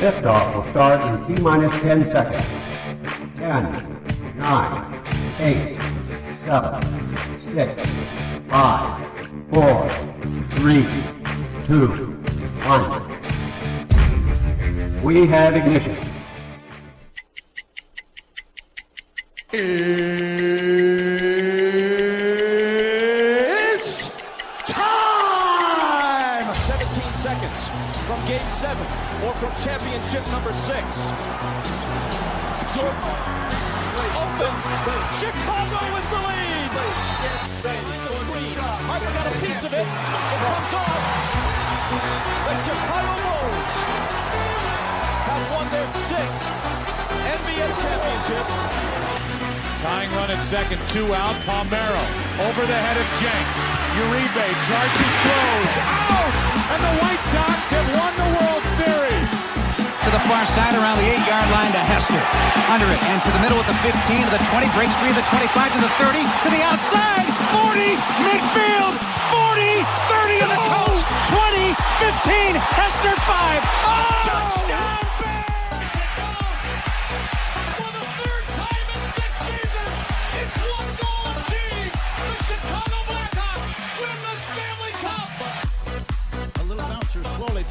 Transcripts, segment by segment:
Liftoff will start in T-minus 10 seconds. 10, 9, 8, 7, 6, 5, 4, 3, 2, 1. We have ignition. It's time! 17 seconds from Game 7 or from championship number 6. Jordan open. Chicago with the lead. Harper got a piece of it. It comes off. The Chicago Bulls have won their 6th NBA championship. Tying run at second, 2 out. Palmero over the head of Jenks. Uribe charges, throws, out! And the White Sox have won the World Series. To the far side around the 8-yard line to Hester. Under it and to the middle with the 15 to the 20, breaks free to the 25 to the 30, to the outside, 40, midfield, 40, 30 to the coast, 20, 15, Hester 5. Oh! Touchdown!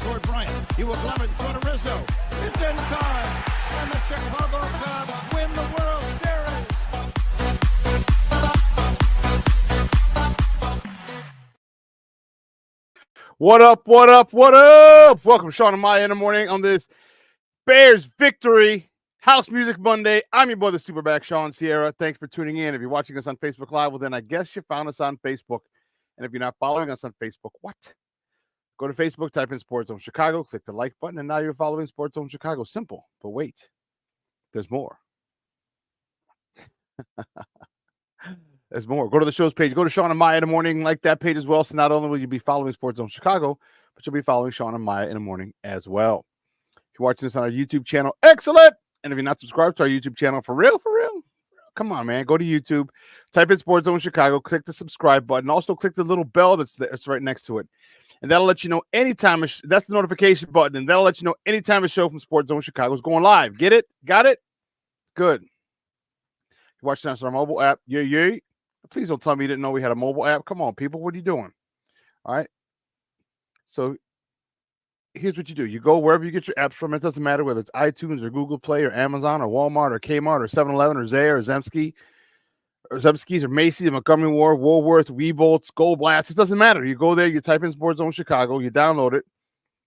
Toward Bryant. He will glove it toward Rizzo. It's in time. And the Chicago Cubs win the World Series. What up, what up, what up? Welcome, Shawn and Maya in the morning on this Bears Victory House Music Monday. I'm your boy, the SuperBack, Shawn Sierra. Thanks for tuning in. If you're watching us on Facebook Live, well, then I guess you found us on Facebook. And if you're not following us on Facebook, what? Go to Facebook, type in Sports Zone Chicago, click the like button, and now you're following Sports Zone Chicago. Simple, but wait, there's more. There's more. Go to the show's page. Go to Shawn and Maya in the morning, like that page as well. So not only will you be following Sports Zone Chicago, but you'll be following Shawn and Maya in the morning as well. If you're watching this on our YouTube channel, excellent. And if you're not subscribed to our YouTube channel, for real, come on, man. Go to YouTube, type in Sports Zone Chicago, click the subscribe button. Also, click the little bell that's right next to it. And that'll let you know anytime. That's the notification button. And that'll let you know anytime a show from Sports Zone Chicago is going live. Get it? Got it? Good. You're watching us on our mobile app. Yeah. Please don't tell me you didn't know we had a mobile app. Come on, people. What are you doing? All right. So here's what you do. You go wherever you get your apps from. It doesn't matter whether it's iTunes or Google Play or Amazon or Walmart or Kmart or 7-Eleven or Zayre or Zemski's or Macy's, Montgomery Ward, Woolworth, Weebolts, Gold Blast. It doesn't matter. You go there, you type in Sports Zone Chicago, you download it,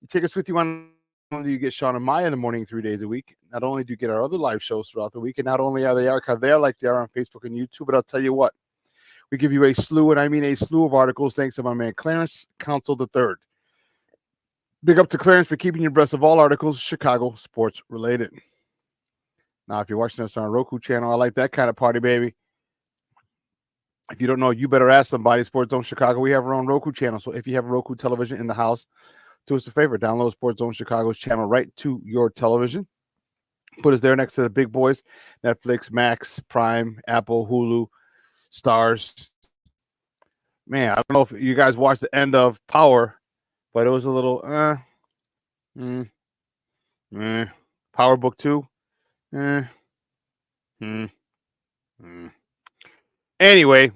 you take us with you on. Not only do you get Shawn and Maya in the morning 3 days a week, not only do you get our other live shows throughout the week, and not only are they archived there like they are on Facebook and YouTube, but I'll tell you what, we give you a slew, and I mean a slew of articles thanks to my man Clarence Council III. Big up to Clarence for keeping you abreast of all articles Chicago sports related. Now, if you're watching us on our Roku channel, I like that kind of party, baby. If you don't know, you better ask somebody. Sports Zone Chicago, we have our own Roku channel. So if you have a Roku television in the house, do us a favor. Download Sports Zone Chicago's channel right to your television. Put us there next to the big boys. Netflix, Max, Prime, Apple, Hulu, Stars. Man, I don't know if you guys watched the end of Power, but it was a little, Power Book 2. Anyway,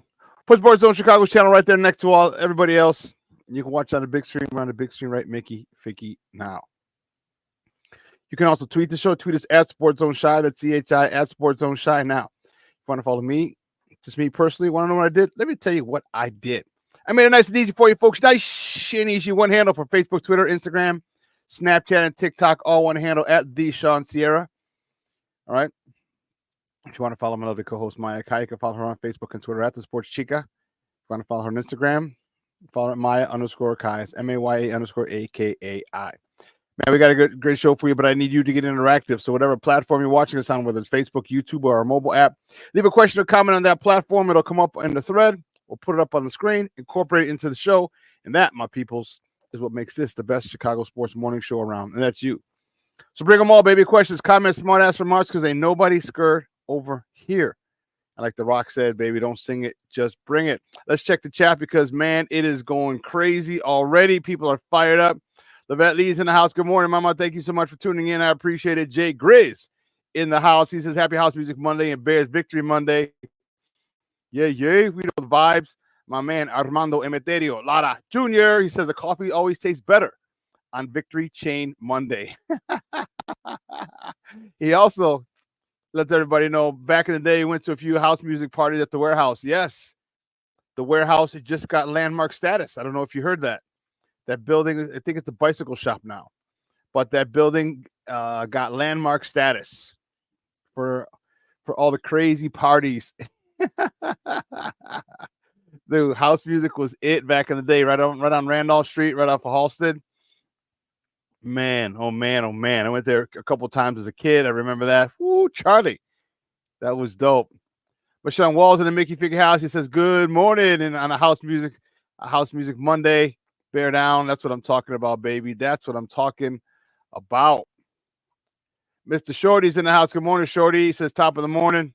put Sports Zone Chicago's channel right there next to everybody else. You can watch on the big screen, around the big screen, right, Mickey, Ficky, now. You can also tweet the show. Tweet us at Sports Zone Shy. That's CHI at Sports Zone Shy. Now, if you want to follow me, just me personally, want to know what I did? Let me tell you what I did. I made it nice and easy for you folks. Nice and easy. One handle for Facebook, Twitter, Instagram, Snapchat, and TikTok. All one handle at the Shawn Sierra. All right. If you want to follow my other co-host, Maya Kai, you can follow her on Facebook and Twitter at the Sports Chica. If you want to follow her on Instagram, follow her at Maya_Kai. It's MAYA_AKAI. Man, we got a great show for you, but I need you to get interactive. So whatever platform you're watching us on, whether it's Facebook, YouTube, or our mobile app, leave a question or comment on that platform. It'll come up in the thread. We'll put it up on the screen, incorporate it into the show. And that, my peoples, is what makes this the best Chicago sports morning show around. And that's you. So bring them all, baby. Questions, comments, smart-ass remarks, because ain't nobody scared over here. And like The Rock said, baby, don't sing it, just bring it. Let's check the chat because, man, it is going crazy already. People are fired up. Levette Lee's in the house. Good morning, Mama. Thank you so much for tuning in. I appreciate it. Jay Grizz in the house. He says Happy House Music Monday and Bears Victory Monday. Yeah. We know the vibes. My man Armando Emeterio Lara Jr. He says the coffee always tastes better on Victory Chain Monday. He also lets everybody know back in the day he went to a few house music parties at the warehouse. Yes, the warehouse had just got landmark status. I don't know if you heard that. That building, I think it's a bicycle shop now, but that building got landmark status for all the crazy parties. The house music was it back in the day, right on Randolph Street, right off of Halsted. Man, oh man. I went there a couple times as a kid. I remember that. Woo, Charlie. That was dope. But Sean Walls in the Mickey Figure House. He says, good morning. And on a house music Monday. Bear down. That's what I'm talking about, baby. That's what I'm talking about. Mr. Shorty's in the house. Good morning, Shorty. He says, top of the morning.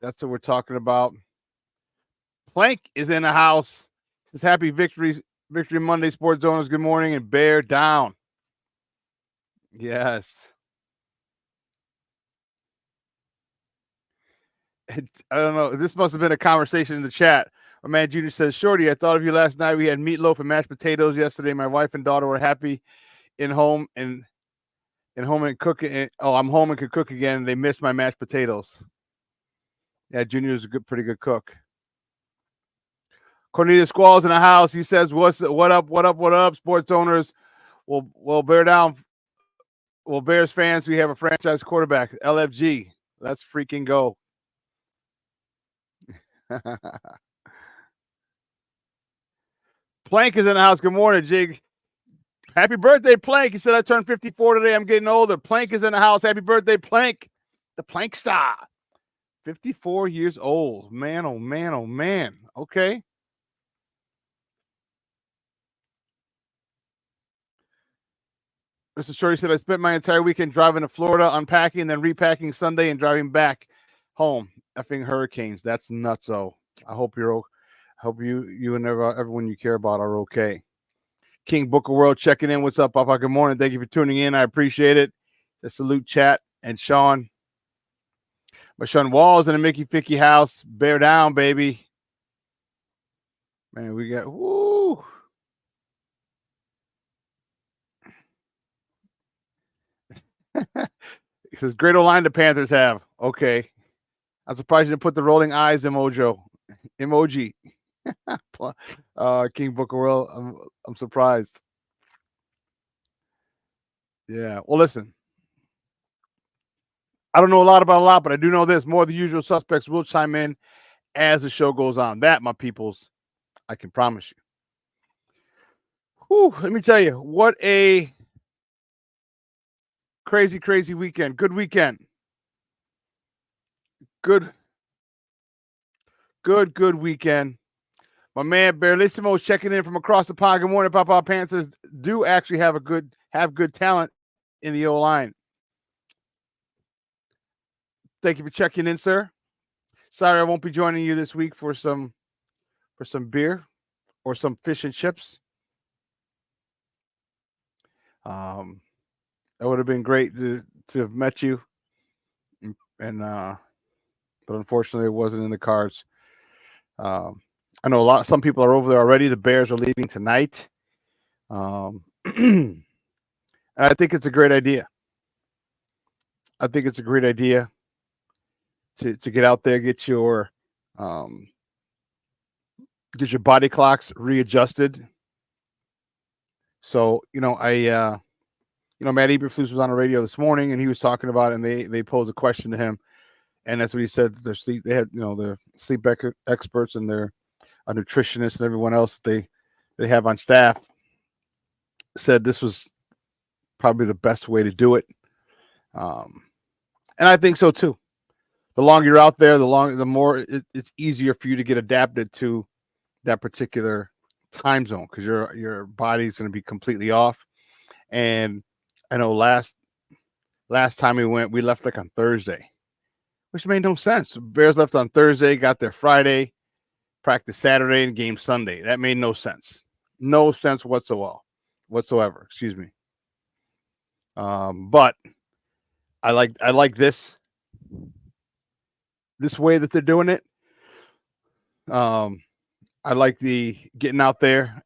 That's what we're talking about. Plank is in the house. Says, happy Victory Monday, sports owners. Good morning, and bear down. Yes. I don't know. This must have been a conversation in the chat. My man Junior says, Shorty, I thought of you last night. We had meatloaf and mashed potatoes yesterday. My wife and daughter were happy I'm home and could cook again. They missed my mashed potatoes. Yeah, Junior's a pretty good cook. Cornelius Squalls in the house. He says, what up, sports owners? Well, bear down. Well, Bears fans, we have a franchise quarterback, LFG. Let's freaking go. Plank is in the house. Good morning, Jig. Happy birthday, Plank. He said, I turned 54 today. I'm getting older. Plank is in the house. Happy birthday, Plank. The Plank star. 54 years old. Man, oh, man, oh, man. Okay. Mr. Shorty said, I spent my entire weekend driving to Florida, unpacking, then repacking Sunday and driving back home. Effing hurricanes. That's nutso. I hope you and everyone you care about are okay. King Booker World checking in. What's up, Papa? Good morning. Thank you for tuning in. I appreciate it. The salute chat and Shawn. But Sean Walls in the Mickey Ficky house. Bear down, baby. Man, we got woo. He says, great old line the Panthers have. Okay. I'm surprised you didn't put the rolling eyes emoji. King Booker World, I'm surprised. Yeah. Well, listen. I don't know a lot about a lot, but I do know this. More of the usual suspects will chime in as the show goes on. That, my peoples, I can promise you. Whew, let me tell you, what a crazy, crazy weekend. Good weekend. Good weekend. My man Berlissimo is checking in from across the pond. Good morning, Papa. Panthers do actually have good talent in the O-line. Thank you for checking in, sir. Sorry I won't be joining you this week for some beer or some fish and chips. That would have been great to have met you, but unfortunately it wasn't in the cards. I know some people are over there already. The Bears are leaving tonight. And I think it's a great idea. To get out there, get your body clocks readjusted. So, Matt Eberflus was on the radio this morning and he was talking about it, and they posed a question to him. And that's what he said. Their sleep experts and their nutritionists and everyone else they have on staff said this was probably the best way to do it. And I think so too. The longer you're out there, the more it's easier for you to get adapted to that particular time zone, because your body's going to be completely off. And I know last time we left like on Thursday, which made no sense. The Bears left on Thursday, got there Friday, practice Saturday, and game Sunday. That made no sense. No sense whatsoever. whatsoever. Excuse me. But I like this way that they're doing it. I like the getting out there.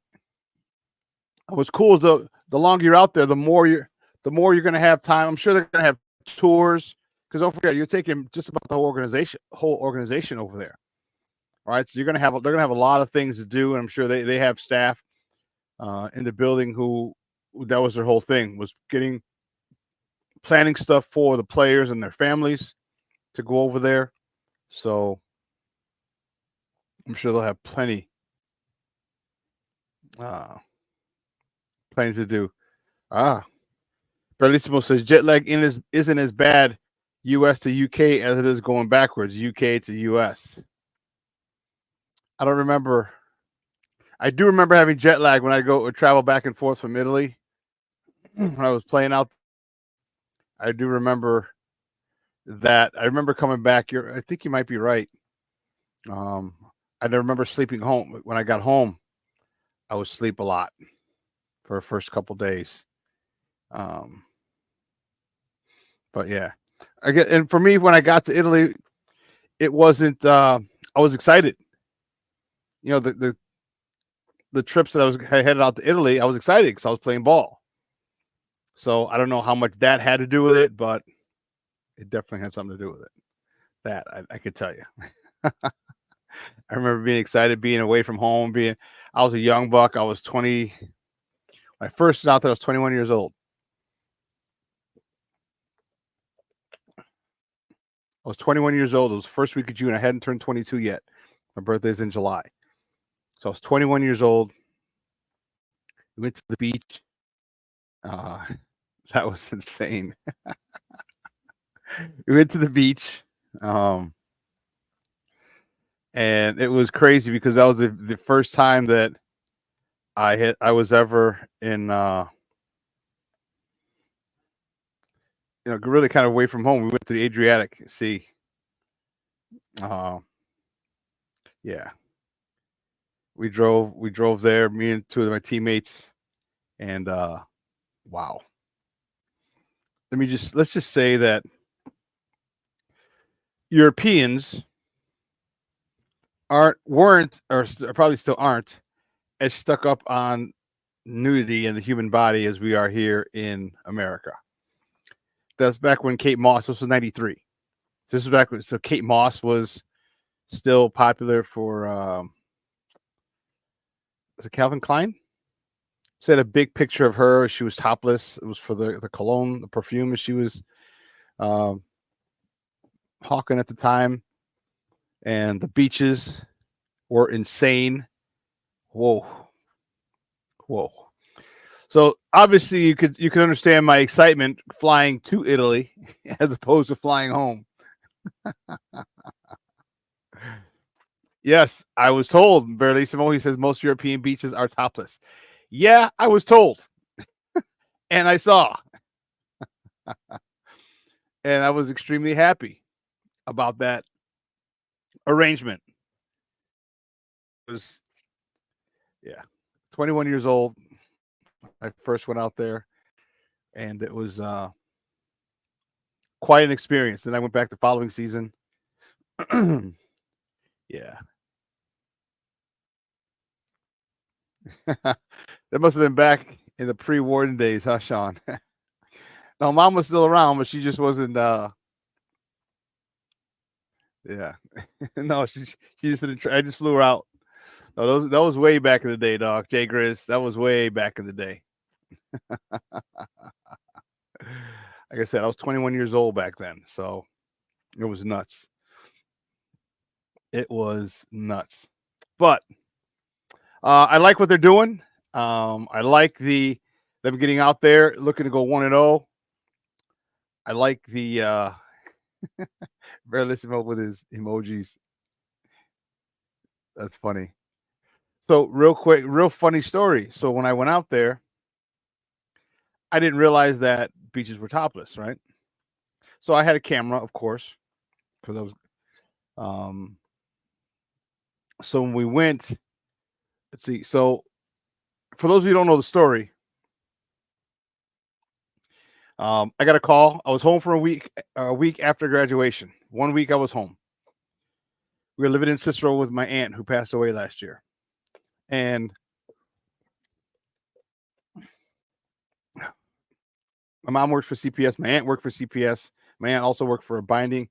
What's cool is the longer you're out there, the more you're going to have time. I'm sure they're going to have tours, because don't forget, you're taking just about the whole organization over there. All right, so they're going to have a lot of things to do, and I'm sure they have staff in the building who that was their whole thing, was planning stuff for the players and their families to go over there. So I'm sure they'll have plenty to do. Bellissimo says jet lag isn't as bad U.S. to U.K. as it is going backwards, U.K. to U.S. I don't remember. I do remember having jet lag when I travel back and forth from Italy when I was playing out. I do remember that. I remember coming back. I think you might be right. I remember sleeping home. When I got home, I would sleep a lot for the first couple days. But yeah, and for me, when I got to Italy, it wasn't. I was excited. You know, the trips that I headed out to Italy, I was excited because I was playing ball. So I don't know how much that had to do with it, but it definitely had something to do with it. That I could tell you. I remember being excited, being away from home. I was a young buck. I was 20. When I first went out there, I was 21 years old. I was 21 years old. It was the first week of June. I hadn't turned 22 yet. My birthday's in July. So I was 21 years old. We went to the beach. That was insane. We went to the beach. And it was crazy because that was the first time that I was ever in really kind of away from home. We went to the Adriatic Sea. Yeah. We drove there, me and two of my teammates, and wow. Let's just say that Europeans weren't or probably still aren't as stuck up on nudity and the human body as we are here in America. That's back when Kate Moss. This was 93. This is back when Kate Moss was still popular for. Was it Calvin Klein? She had a big picture of her. She was topless. It was for the cologne, the perfume she was hawking at the time. And the beaches were insane. Whoa. So obviously you could understand my excitement flying to Italy as opposed to flying home. Yes, I was told. Bellissimo, he says most European beaches are topless. Yeah, I was told. And I saw. And I was extremely happy about that arrangement. It was 21 years old. I first went out there, and it was quite an experience. Then I went back the following season. Yeah. That must have been back in the pre-Warden days, huh, Shawn? No, Mom was still around, but she just wasn't. Yeah. No, she just didn't. I just flew her out. No, that was way back in the day, dog. Jay Grizz, that was way back in the day. Like I said, I was 21 years old back then, so it was nuts. It was nuts. But I like what they're doing. I like them getting out there, looking to go 1-0. I like the Bellissimo with his emojis. That's funny. So real quick, real funny story. So when I went out there, I didn't realize that beaches were topless, right? So I had a camera, of course, because I was. So when we went, let's see. So for those of you who don't know the story, I got a call. I was home for a week after graduation. 1 week I was home. We were living in Cicero with my aunt who passed away last year. And my mom works for CPS. My aunt worked for CPS. My aunt also worked for a bindery.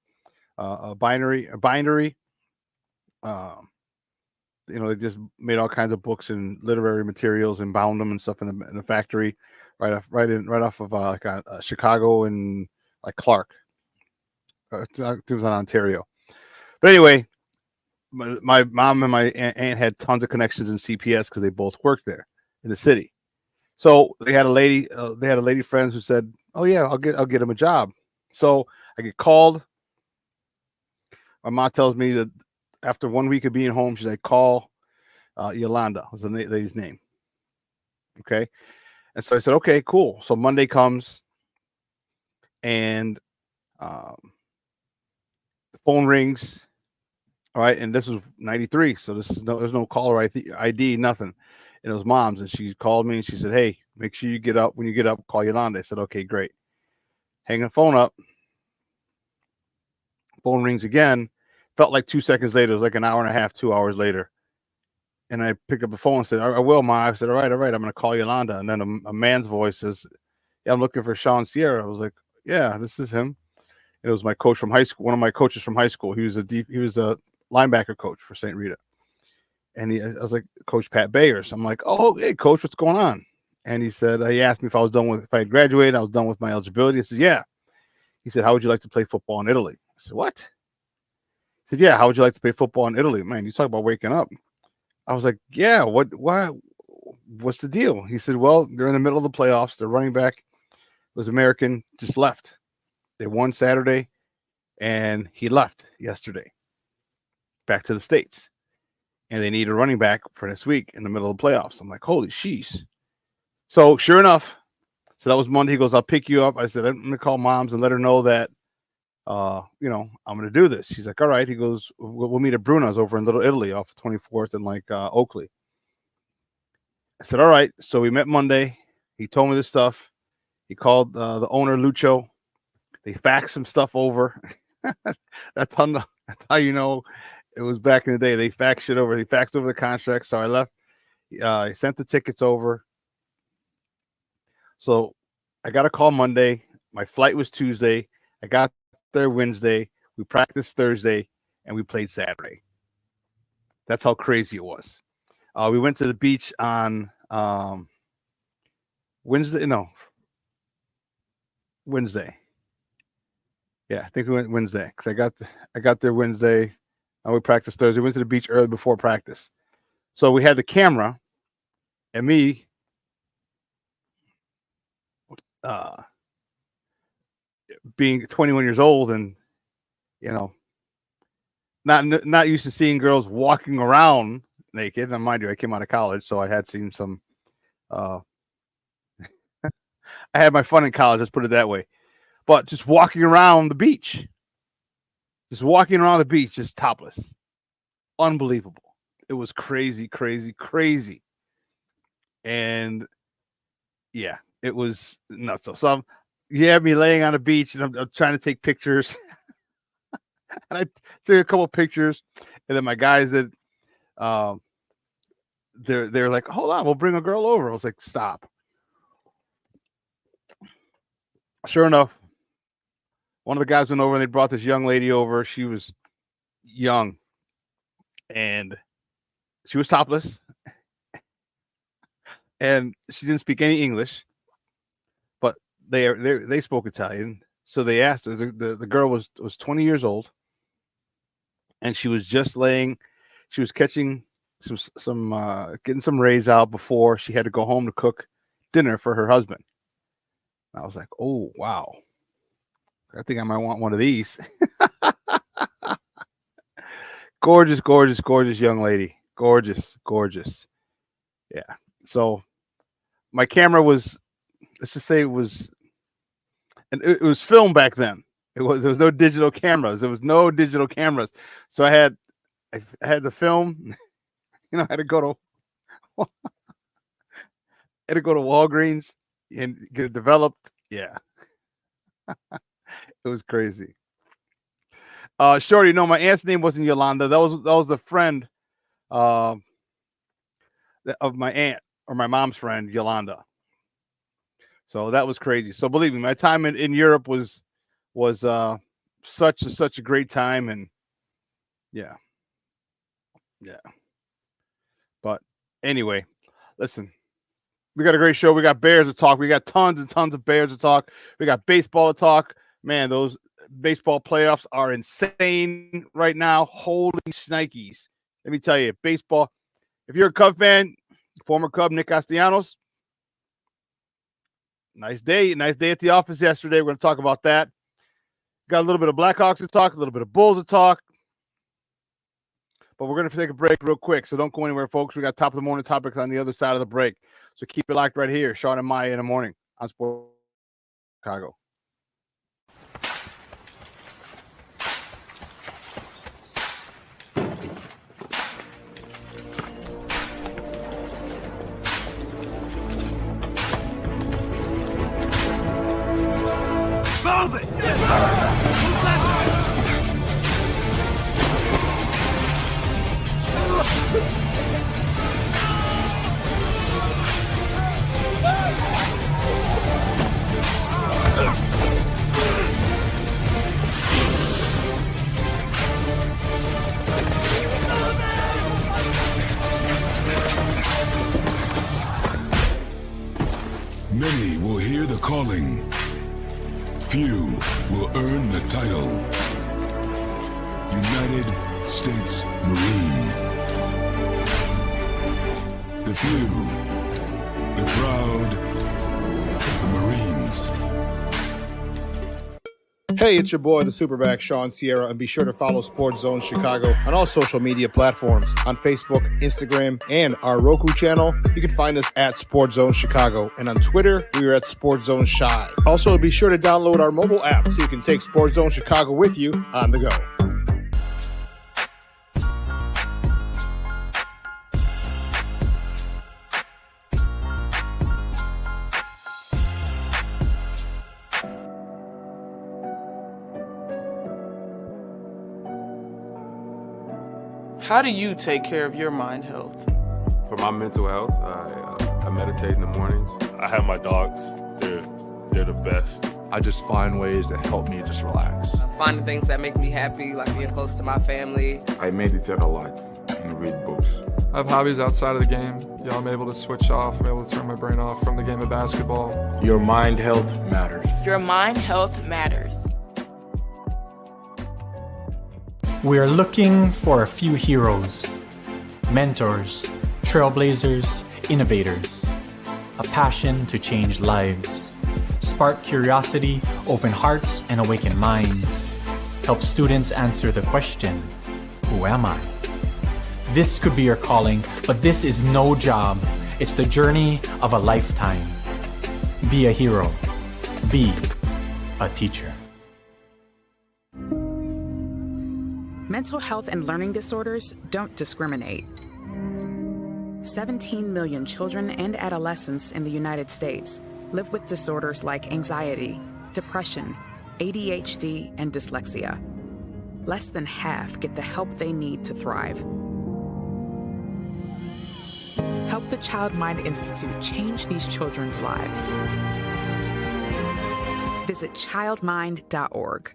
They just made all kinds of books and literary materials and bound them and stuff in the factory, right off of Chicago and like Clark. It was in Ontario. But anyway, my mom and my aunt had tons of connections in CPS because they both worked there in the city. So they had a lady friends who said, "Oh yeah, I'll get him a job." So I get called. My mom tells me that after 1 week of being home, she's like, "Call Yolanda," was the lady's name. Okay, and so I said, "Okay, cool." So Monday comes, and the phone rings. All right, and this was 93, so there's no caller ID, nothing. And it was mom's, and she called me and she said, "Hey, make sure you get up. When you get up, call Yolanda." I said, "Okay, great." Hang the phone up. Phone rings again. Felt like 2 seconds later. It was like an hour and a half, 2 hours later. And I picked up the phone and said, "I will, Ma." I said, all right. I'm going to call Yolanda. And then a man's voice says, "Yeah, I'm looking for Shawn Sierra." I was like, "Yeah, this is him." It was my coach from high school. One of my coaches from high school. He was a linebacker coach for St. Rita. And I was like, "Coach Pat Bayers." I'm like, "Oh, hey, Coach, what's going on?" And he said, he asked me if I had graduated, I was done with my eligibility. I said, "Yeah." He said, "How would you like to play football in Italy?" I said, "What?" He said, "Yeah, how would you like to play football in Italy?" Man, you talk about waking up. I was like, "Yeah, what's the deal?" He said, "Well, they're in the middle of the playoffs. Their running back was American, just left. They won Saturday, and he left yesterday back to the States. And they need a running back for this week in the middle of the playoffs." I'm like, "Holy sheesh." So sure enough, so that was Monday. He goes, "I'll pick you up." I said, "I'm going to call Mom's and let her know that, I'm going to do this." She's like, "All right." He goes, "We'll meet at Bruno's over in Little Italy off 24th and Oakley." I said, "All right." So we met Monday. He told me this stuff. He called the owner, Lucho. They faxed some stuff over. That's how you know it was back in the day. They faxed shit over. They faxed over the contract. So I left. I sent the tickets over. So I got a call Monday. My flight was Tuesday. I got there Wednesday. We practiced Thursday, and we played Saturday. That's how crazy it was. We went to the beach on Wednesday. No, Wednesday. Yeah, I think we went Wednesday because I got there Wednesday. We practiced Thursday. We went to the beach early before practice. So we had the camera and me being 21 years old and, not used to seeing girls walking around naked. And mind you, I came out of college, so I had seen some. I had my fun in college. Let's put it that way. But just walking around the beach, just topless, unbelievable. It was crazy, crazy, crazy, and yeah, it was nuts. So you have me laying on the beach, and I'm trying to take pictures. And I took a couple of pictures, and then my guys that they're like, "Hold on, we'll bring a girl over." I was like, "Stop." Sure enough, one of the guys went over and they brought this young lady over. She was young and she was topless and she didn't speak any English, but they spoke Italian. So they asked her. The girl was 20 years old, and she was just she was catching some getting some rays out before she had to go home to cook dinner for her husband. I was like, "Oh wow, I think I might want one of these." Gorgeous, gorgeous, gorgeous young lady. Gorgeous, gorgeous. Yeah. So my camera was, let's just say it was, and it was film back then. There was no digital cameras. So I had the film. I had to go to Walgreens and get it developed. Yeah. It was crazy. Shorty, no, my aunt's name wasn't Yolanda. That was the friend of my aunt, or my mom's friend, Yolanda. So that was crazy. So believe me, my time in Europe was such a great time, and yeah. But anyway, listen, we got a great show. We got Bears to talk. We got tons and tons of Bears to talk. We got baseball to talk. Man, those baseball playoffs are insane right now. Holy shnikes. Let me tell you, baseball, if you're a Cub fan, former Cub Nick Castellanos, nice day at the office yesterday. We're going to talk about that. Got a little bit of Blackhawks to talk, a little bit of Bulls to talk. But we're going to take a break real quick, so don't go anywhere, folks. We got top of the morning topics on the other side of the break. So keep it locked right here. Shawn and Maya in the morning on Sports Chicago. Move it! Many will hear the calling. Few will earn the title. United States Marine. The few, the proud, the Marines. Hey, it's your boy, the SuperBack, Shawn Sierra, and be sure to follow Sports Zone Chicago on all social media platforms, on Facebook, Instagram, and our Roku channel. You can find us at Sports Zone Chicago, and on Twitter, we are at Sports Zone Shy. Also, be sure to download our mobile app so you can take Sports Zone Chicago with you on the go. How do you take care of your mind health? For my mental health, I meditate in the mornings. I have my dogs. They're the best. I just find ways that help me just relax. Finding things that make me happy, like being close to my family. I meditate a lot and read books. I have hobbies outside of the game. I'm able to switch off. I'm able to turn my brain off from the game of basketball. Your mind health matters. Your mind health matters. We are looking for a few heroes, mentors, trailblazers, innovators, a passion to change lives, spark curiosity, open hearts, and awaken minds, help students answer the question, who am I? This could be your calling, but this is no job. It's the journey of a lifetime. Be a hero. Be a teacher. Mental health and learning disorders don't discriminate. 17 million children and adolescents in the United States live with disorders like anxiety, depression, ADHD, and dyslexia. Less than half get the help they need to thrive. Help the Child Mind Institute change these children's lives. Visit childmind.org.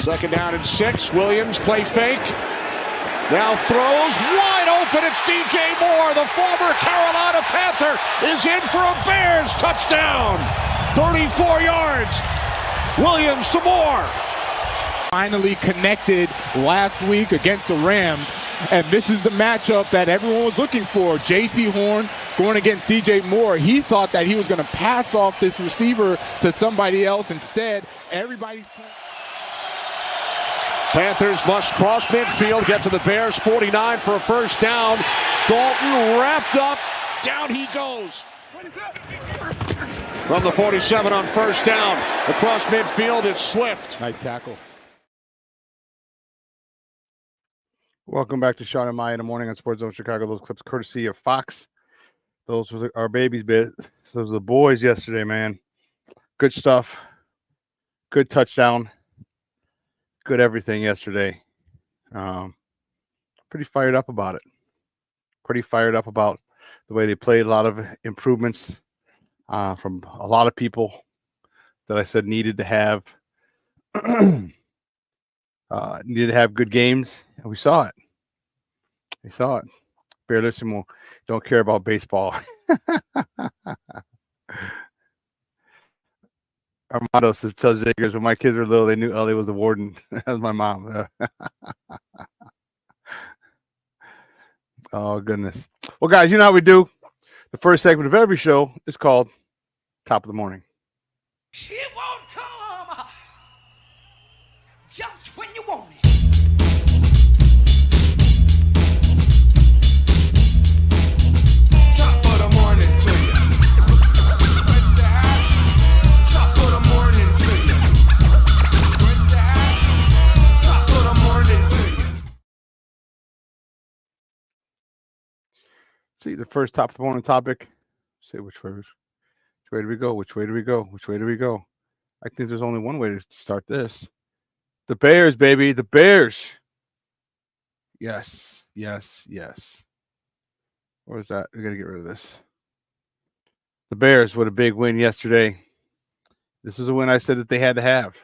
Second down and 6. Williams play fake. Now throws wide open. It's DJ Moore. The former Carolina Panther is in for a Bears touchdown. 34 yards. Williams to Moore. Finally connected last week against the Rams. And this is the matchup that everyone was looking for. J.C. Horn going against DJ Moore. He thought that he was going to pass off this receiver to somebody else. Instead, everybody's playing. Panthers must cross midfield, get to the Bears 49 for a first down. Dalton wrapped up. Down he goes. From the 47 on first down. Across midfield, it's Swift. Nice tackle. Welcome back to Shawn and Maya in the morning on Sports Zone Chicago. Those clips courtesy of Fox. Those were our babies bit. Those were the boys yesterday, man. Good stuff. Good touchdown. Good everything yesterday. Pretty fired up about it. Pretty fired up about the way they played. A lot of improvements from a lot of people that I said needed to have good games, and we saw it. We saw it. Barelissimo don't care about baseball. Armando says, tells Jagers, when my kids were little, they knew Ellie was the warden. That was my mom. Oh, goodness. Well, guys, you know how we do. The first segment of every show is called Top of the Morning. It won't come just when you want it. Top of the morning to you. Top of the morning to you. Top of the morning to you. See, the first top of the morning topic. Say which way do we go? Which way do we go? Which way do we go? I think there's only one way to start this. The Bears, baby. The Bears. Yes, yes, yes. What was that? We got to get rid of this. The Bears with a big win yesterday. This was a win I said that they had to have.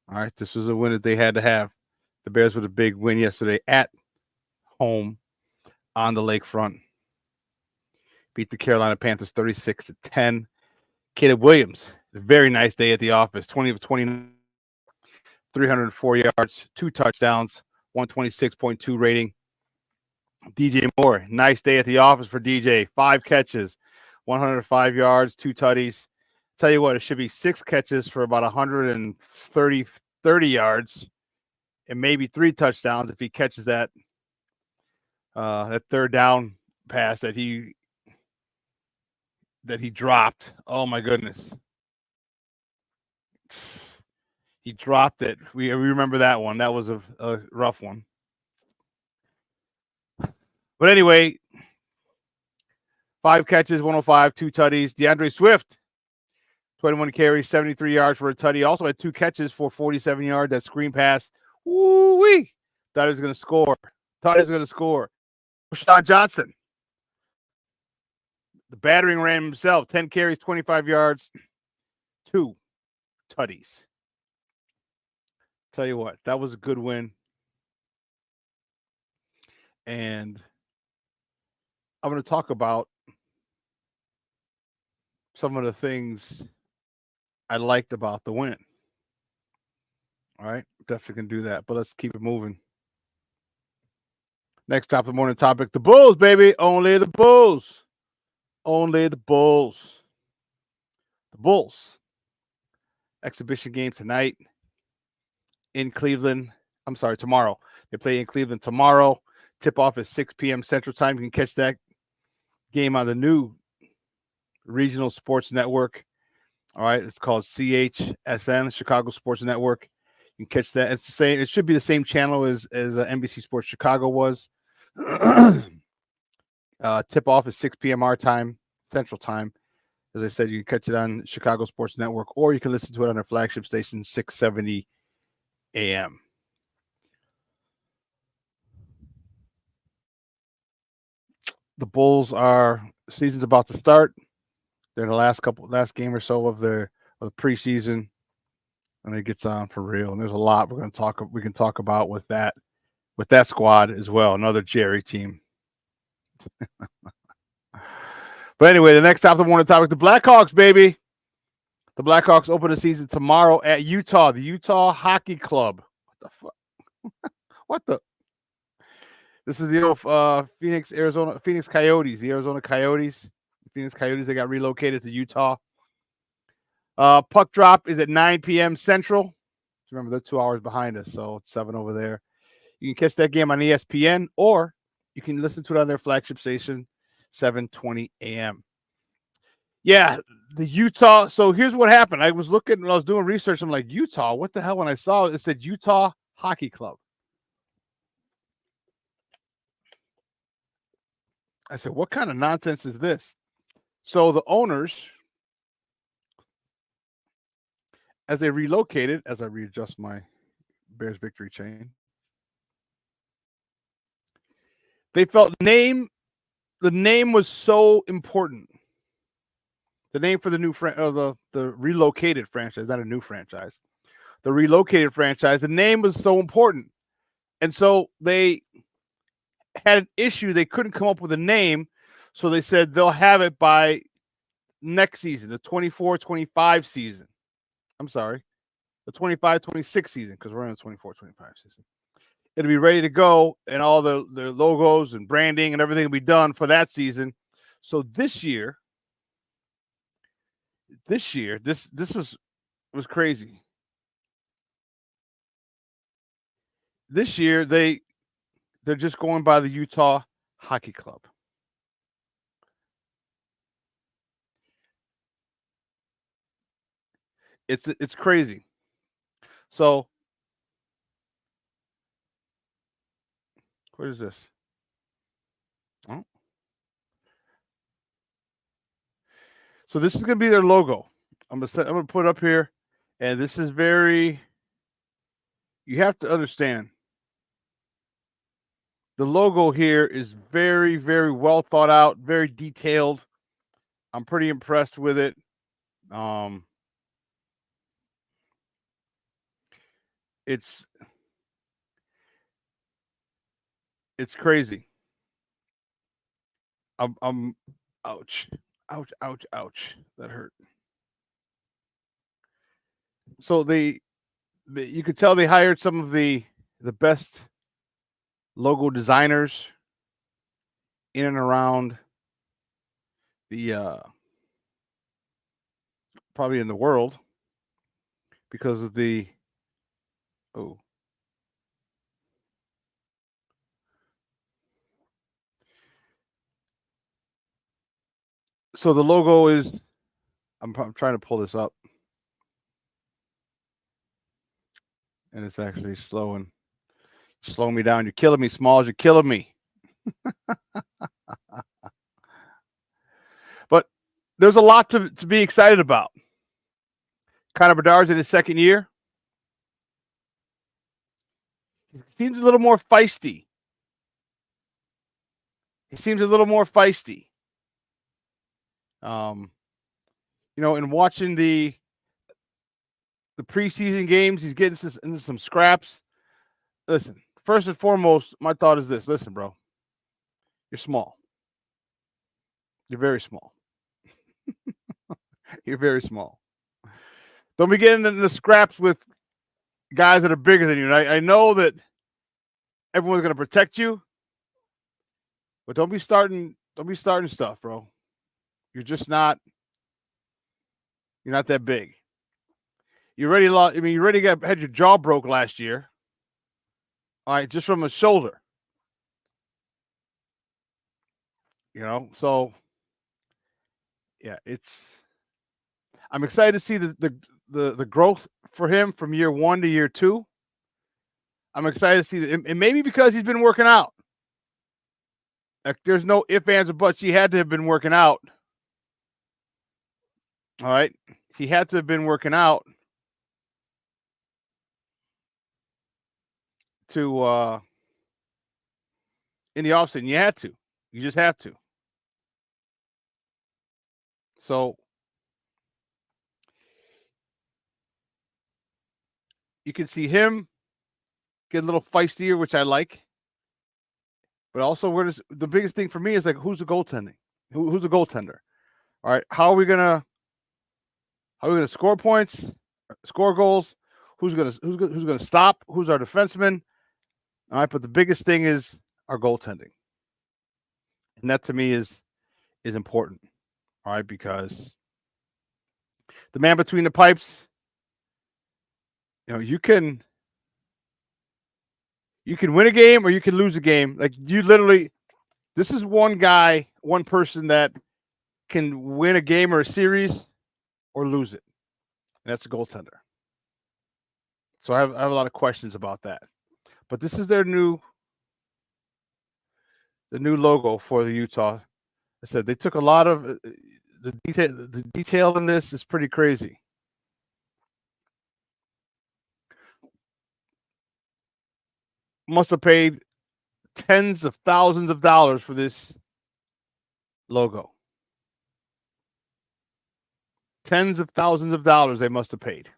All right, this was a win that they had to have. The Bears with a big win yesterday at home on the lakefront. Beat the Carolina Panthers 36-10. Caleb Williams, a very nice day at the office. 20 of 29, 304 yards, 2 touchdowns, 126.2 rating. DJ Moore, nice day at the office for DJ. 5 catches, 105 yards, 2 tutties. Tell you what, it should be 6 catches for about 130 yards and maybe 3 touchdowns if he catches that third down pass that he dropped. Oh my goodness. He dropped it. We remember that one. That was a rough one. But anyway, 5 catches, 105, 2 tutties. DeAndre Swift, 21 carries, 73 yards for a tutty. Also had 2 catches for 47 yards. That screen pass. Woo-wee. Thought he was going to score. Shawn Johnson, the battering ram himself, 10 carries, 25 yards, 2 tutties. Tell you what, that was a good win. And I'm going to talk about some of the things I liked about the win. All right, definitely can do that, but let's keep it moving. Next top of the morning topic, the Bulls, baby. Only the Bulls. Only the Bulls. The Bulls. Exhibition game tonight in Cleveland. I'm sorry, tomorrow. They play in Cleveland tomorrow. Tip-off is 6 p.m. Central Time. You can catch that game on the new regional sports network. All right, it's called CHSN, Chicago Sports Network. You can catch that. It's the same. It should be the same channel as NBC Sports Chicago was. Tip-off is 6 p.m. our time, Central Time. As I said, you can catch it on Chicago Sports Network, or you can listen to it on their flagship station, 670 a.m. The Bulls season's about to start. They're in the last game or so of the preseason, and it gets on for real. And there's a lot we can talk about with that squad as well. Another Jerry team. But anyway, the next top of the morning topic, the Blackhawks, baby. The Blackhawks open the season tomorrow at Utah, the Utah Hockey Club. What the fuck? What the? This is the old Phoenix Coyotes, the Arizona Coyotes. Phoenix Coyotes, they got relocated to Utah. Puck drop is at 9 p.m. Central. Remember, they're 2 hours behind us, so it's 7 over there. You can catch that game on ESPN, or you can listen to it on their flagship station, 7:20 a.m. Yeah, the Utah. So here's what happened. I was looking when I was doing research. I'm like, Utah, what the hell? When I saw it, it said Utah Hockey Club. I said, what kind of nonsense is this? So the owners, as they relocated, as I readjust my Bears victory chain, they felt the name was so important. The name for the new the relocated franchise, not a new franchise. The relocated franchise, the name was so important. And so they had an issue. They couldn't come up with a name. So they said they'll have it by next season, the 24-25 season. I'm sorry, the 25-26 season, because we're in the 24-25 season. It'll be ready to go, and all the logos and branding and everything will be done for that season. So this year, this was crazy. This year they're just going by the Utah Hockey Club. It's crazy. So what is this? Oh. So this is gonna be their logo. I'm gonna put it up here, and this is very. You have to understand. The logo here is very, very well thought out, very detailed. I'm pretty impressed with it. It's crazy. I'm ouch. That hurt. So you could tell they hired some of the best logo designers in and around the probably in the world because of the so the logo is I'm trying to pull this up and it's actually slowing me down. You're killing me, Smalls. You're killing me. But there's a lot to be excited about. Connor Bedard's in his second year. He seems a little more feisty. In watching the preseason games, he's getting into some scraps. Listen, first and foremost, my thought is this. Listen, bro, you're small. You're very small. You're very small. Don't be getting into the scraps with guys that are bigger than you. And I know that everyone's going to protect you, but don't be starting stuff, bro. You're just not. You're not that big. You already lost. I mean, you already had your jaw broke last year. All right, just from a shoulder. So yeah, I'm excited to see the growth for him from year 1 to year 2. I'm excited to see and maybe because he's been working out. Like, there's no ifs, ands, or buts. He had to have been working out. All right, he had to have been working out to in the offseason. You had to. You just have to. So you can see him get a little feistier, which I like. But also, the biggest thing for me is like, who's the goaltending? Who's the goaltender? All right, how are we gonna score points, score goals? Who's gonna stop? Who's our defenseman? All right, but the biggest thing is our goaltending, and that to me is important. All right, because the man between the pipes, you can win a game or you can lose a game. Like, you literally, this is one guy, one person that can win a game or a series or lose it. And that's a goaltender. So I have a lot of questions about that. But this is the new logo for the Utah. I said they took a lot of the detail. The detail in this is pretty crazy. Must have paid tens of thousands of dollars for this logo. Tens of thousands of dollars they must have paid.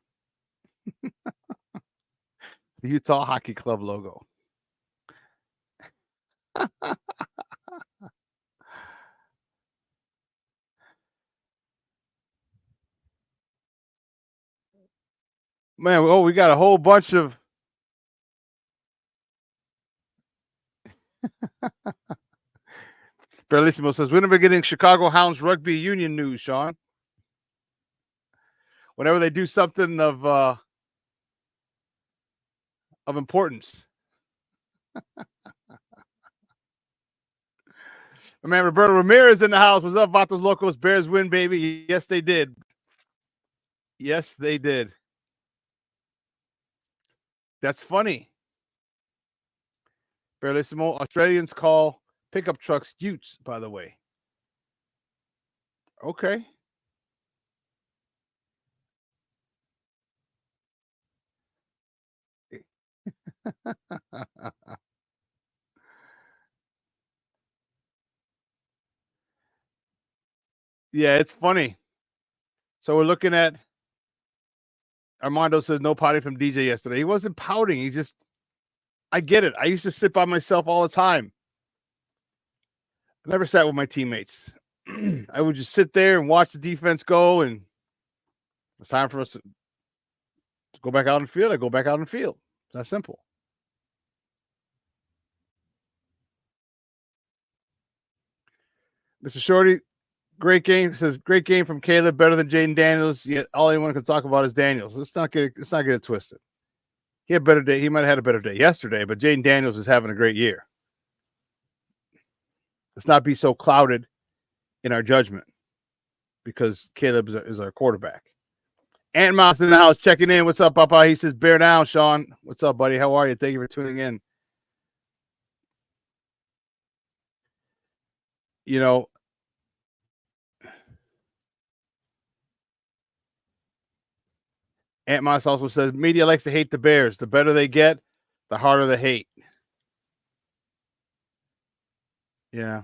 The Utah Hockey Club logo. Man, we got a whole bunch of Bellissimo says, when are we getting Chicago Hounds rugby union news, Shawn? Whenever they do something of importance. My man Roberto Ramirez in the house. What's up, Vatos Locos? Bears win, baby. Yes, they did. Yes, they did. That's funny. Bellissimo. Australians call pickup trucks utes, by the way. Okay. Yeah, it's funny. So we're looking at Armando says no pouting from DJ yesterday. He wasn't pouting. He just, I get it. I used to sit by myself all the time. I never sat with my teammates. I would just sit there and watch the defense go, and it's time for us to go back out in the field. I go back out in the field. It's that simple. Mr. Shorty, great game. Says great game from Caleb, better than Jaden Daniels. Yet all anyone can talk about is Daniels. Let's not get it twisted. He had a better day. He might have had a better day yesterday, but Jaden Daniels is having a great year. Let's not be so clouded in our judgment because Caleb is our quarterback. Ant Mouse in the house checking in. What's up, Papa? He says, bear down, Shawn. What's up, buddy? How are you? Thank you for tuning in. You know, Ant Mouse also says, media likes to hate the Bears. The better they get, the harder the hate. Yeah.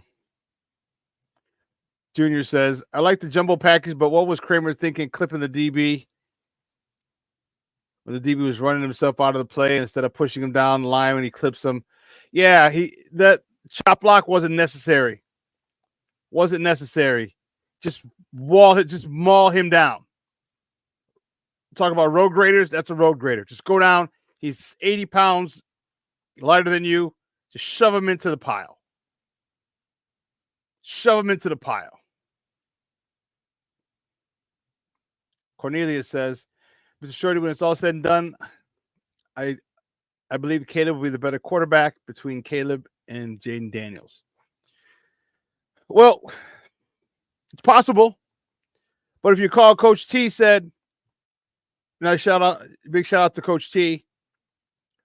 Junior says, I like the jumbo package, but what was Kramer thinking clipping the DB? When the DB was running himself out of the play instead of pushing him down the line when he clips him. Yeah, that chop block wasn't necessary. Wasn't necessary. Just maul him down. Talk about road graders. That's a road grader. Just go down. He's 80 pounds lighter than you. Just shove him into the pile. Shove him into the pile. Cornelia says, Mr. Shorty, when it's all said and done, I believe Caleb will be the better quarterback between Caleb and Jaden Daniels. Well, it's possible. But if you call, Coach T said, big shout out to Coach T,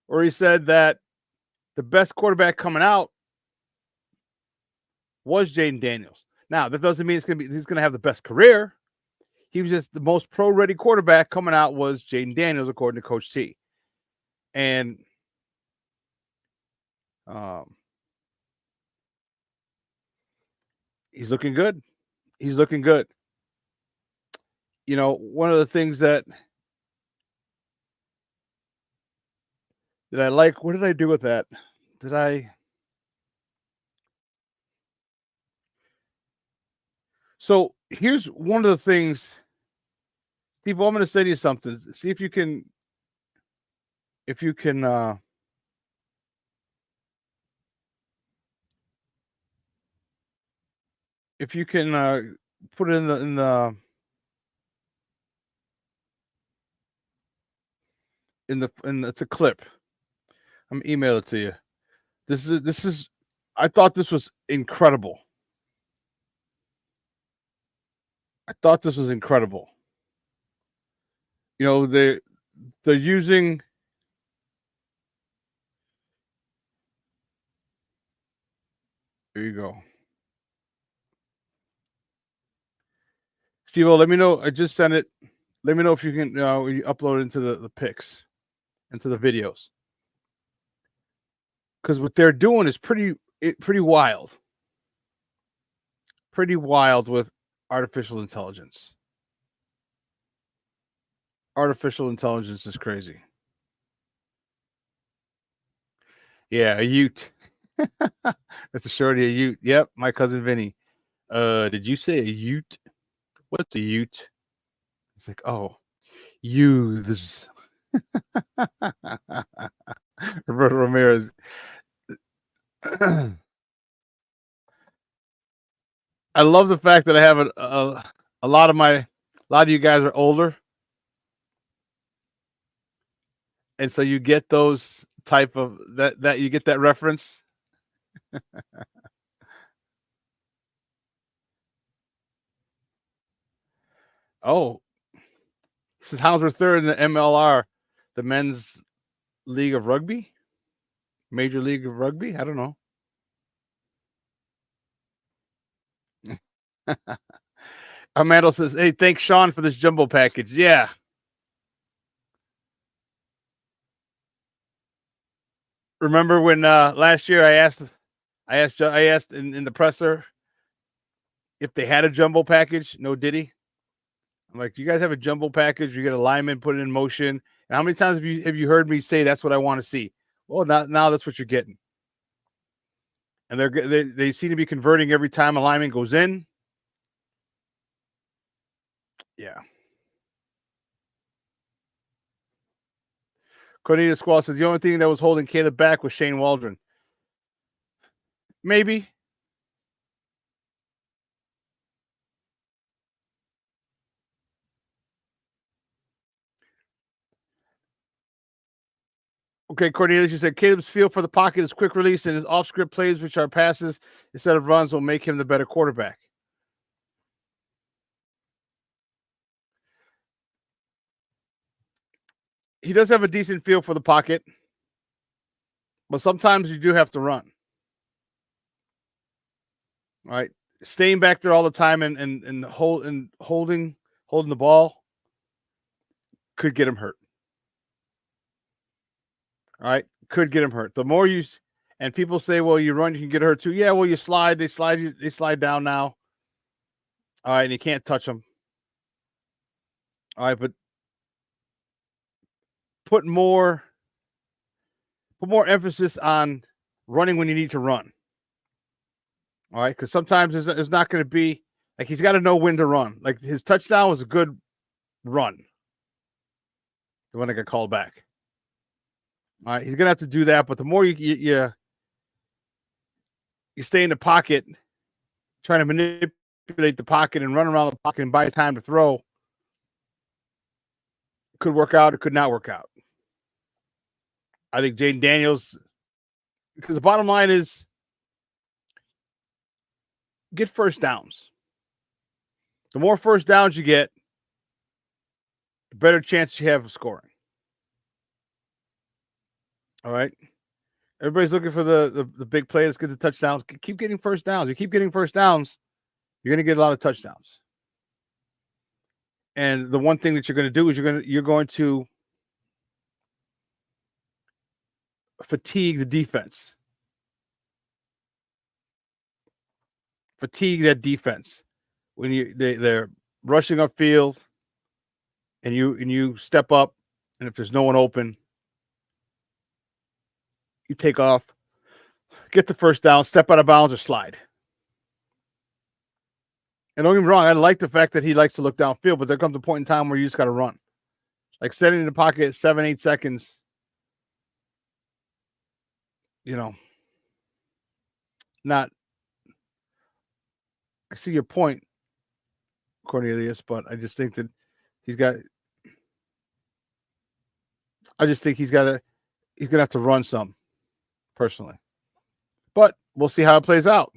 where he said that the best quarterback coming out was Jaden Daniels. Now, that doesn't mean he's going to have the best career. He was just the most pro-ready quarterback coming out was Jaden Daniels, according to Coach T. And he's looking good. He's looking good. You know, one of the things that I like, what did I do with that? So here's one of the things, Steve, I'm going to say to you something. See if you can put it in it's a clip. I'm gonna email it to you. This is I thought this was incredible. I thought this was incredible. You know, they're using there you go. Steve, let me know. I just sent it. Let me know if you can you upload it into the pics, into the videos. Because what they're doing is pretty wild. Pretty wild with artificial intelligence. Artificial intelligence is crazy. Yeah, a Ute. That's a shorty, a Ute. Yep, my cousin Vinny. Did you say a Ute? What's a Ute? It's like, oh, youths. Roberto Ramirez. I love the fact that I have a lot of you guys are older, and so you get those type of that you get that reference. Oh, this is Hounds third in the MLR, the Men's League of Rugby, Major League of Rugby. I don't know. Armando says, "Hey, thanks Shawn for this jumbo package." Yeah. Remember when last year I asked in the presser if they had a jumbo package? No Diddy. I'm like, do you guys have a jumbo package? You get a lineman, put it in motion. And how many times have you heard me say that's what I want to see? Well, now that's what you're getting. And they seem to be converting every time a lineman goes in. Yeah. Cornelius Squall says the only thing that was holding Caleb back was Shane Waldron. Maybe. Okay, Cornelius, you said Caleb's feel for the pocket is quick release, and his off-script plays, which are passes instead of runs, will make him the better quarterback. He does have a decent feel for the pocket, but sometimes you do have to run. All right, staying back there all the time and holding the ball could get him hurt. All right, could get him hurt. The more you and people say, well, you run, you can get hurt too. Yeah, well, you slide, they slide down now. All right, and you can't touch them. All right, but put more emphasis on running when you need to run. All right, because sometimes there's not going to be like he's got to know when to run. Like his touchdown was a good run. The one that got called back. All right, he's gonna have to do that. But the more you stay in the pocket, trying to manipulate the pocket and run around the pocket and buy time to throw, it could work out. It could not work out. I think Jaden Daniels, because the bottom line is get first downs. The more first downs you get, the better chance you have of scoring. All right. Everybody's looking for the big play. Let's get the touchdowns. Keep getting first downs. You keep getting first downs, you're going to get a lot of touchdowns. And the one thing that you're going to do is you're going to fatigue the defense. Fatigue that defense when they're rushing upfield, and you step up, and if there's no one open, you take off, get the first down, step out of bounds, or slide. And don't get me wrong, I like the fact that he likes to look downfield, but there comes a point in time where you just got to run. Like setting in the pocket 7-8 seconds, not. I see your point, Cornelius, but I just think that he's going to have to run some, personally. But we'll see how it plays out.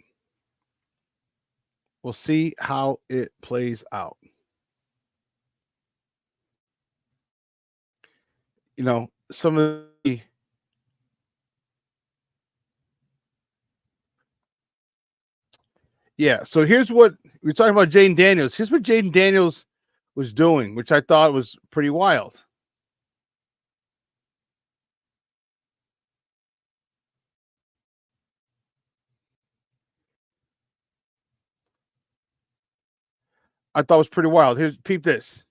We'll see how it plays out. some of the so here's what we're talking about. Jaden Daniels. Here's what Jaden Daniels was doing, which I thought was pretty wild. Here's peep this.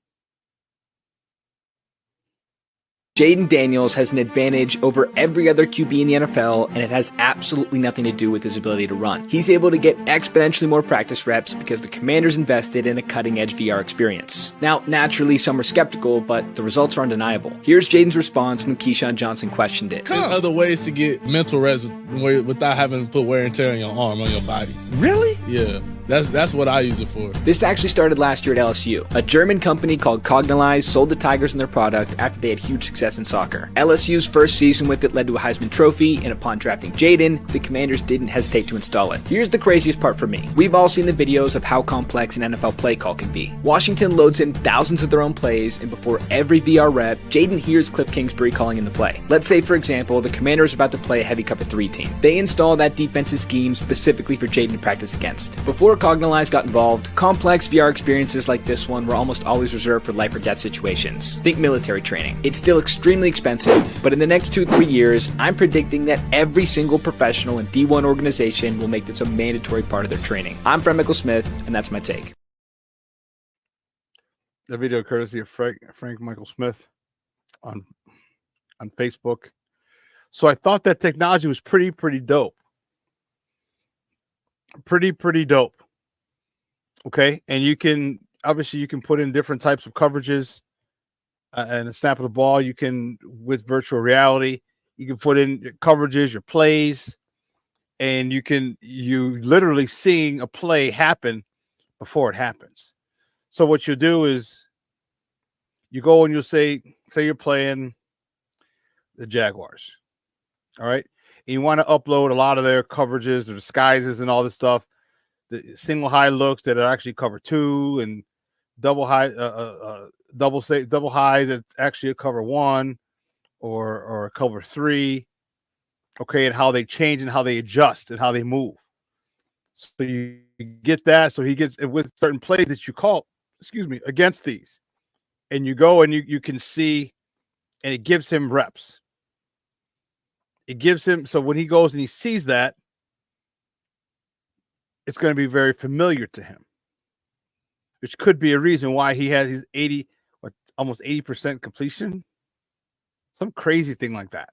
Jaden Daniels has an advantage over every other QB in the NFL, and it has absolutely nothing to do with his ability to run. He's able to get exponentially more practice reps because the Commanders invested in a cutting-edge VR experience. Now, naturally, some are skeptical, but the results are undeniable. Here's Jaden's response when Keyshawn Johnson questioned it. There's other ways to get mental reps without having to put wear and tear on your arm, on your body. Really? Yeah. That's what I use it for. This actually started last year at LSU. A German company called Cognalize sold the Tigers and their product after they had huge success in soccer. LSU's first season with it led to a Heisman Trophy, and upon drafting Jaden, the Commanders didn't hesitate to install it. Here's the craziest part for me. We've all seen the videos of how complex an NFL play call can be. Washington loads in thousands of their own plays, and before every VR rep, Jaden hears Cliff Kingsbury calling in the play. Let's say, for example, the Commanders are about to play a heavy cover 3 team. They install that defensive scheme specifically for Jaden to practice against. Before Cognalize got involved, complex VR experiences like this one were almost always reserved for life or death situations. Think military training. It's still extremely expensive, but in the next 2-3 years, I'm predicting that every single professional and D1 organization will make this a mandatory part of their training. I'm Frank Michael Smith, and that's my take. The video courtesy of Frank Michael Smith on Facebook. So I thought that technology was pretty dope. Pretty dope. Okay, and you can put in different types of coverages and a snap of the ball. You can, with virtual reality, you can put in your coverages, your plays, and you literally seeing a play happen before it happens. So what you do is you go and you'll say you're playing the Jaguars, all right, and you want to upload a lot of their coverages, their disguises, and all this stuff. The single high looks that are actually cover 2 and double high, double high that's actually a cover 1 or a cover 3. Okay, and how they change and how they adjust and how they move. So you get that. So he gets with certain plays that you call, against these, and you go and you can see, and it gives him reps. It gives him, so when he goes and he sees that, it's going to be very familiar to him, which could be a reason why he has his almost 80% completion. Some crazy thing like that.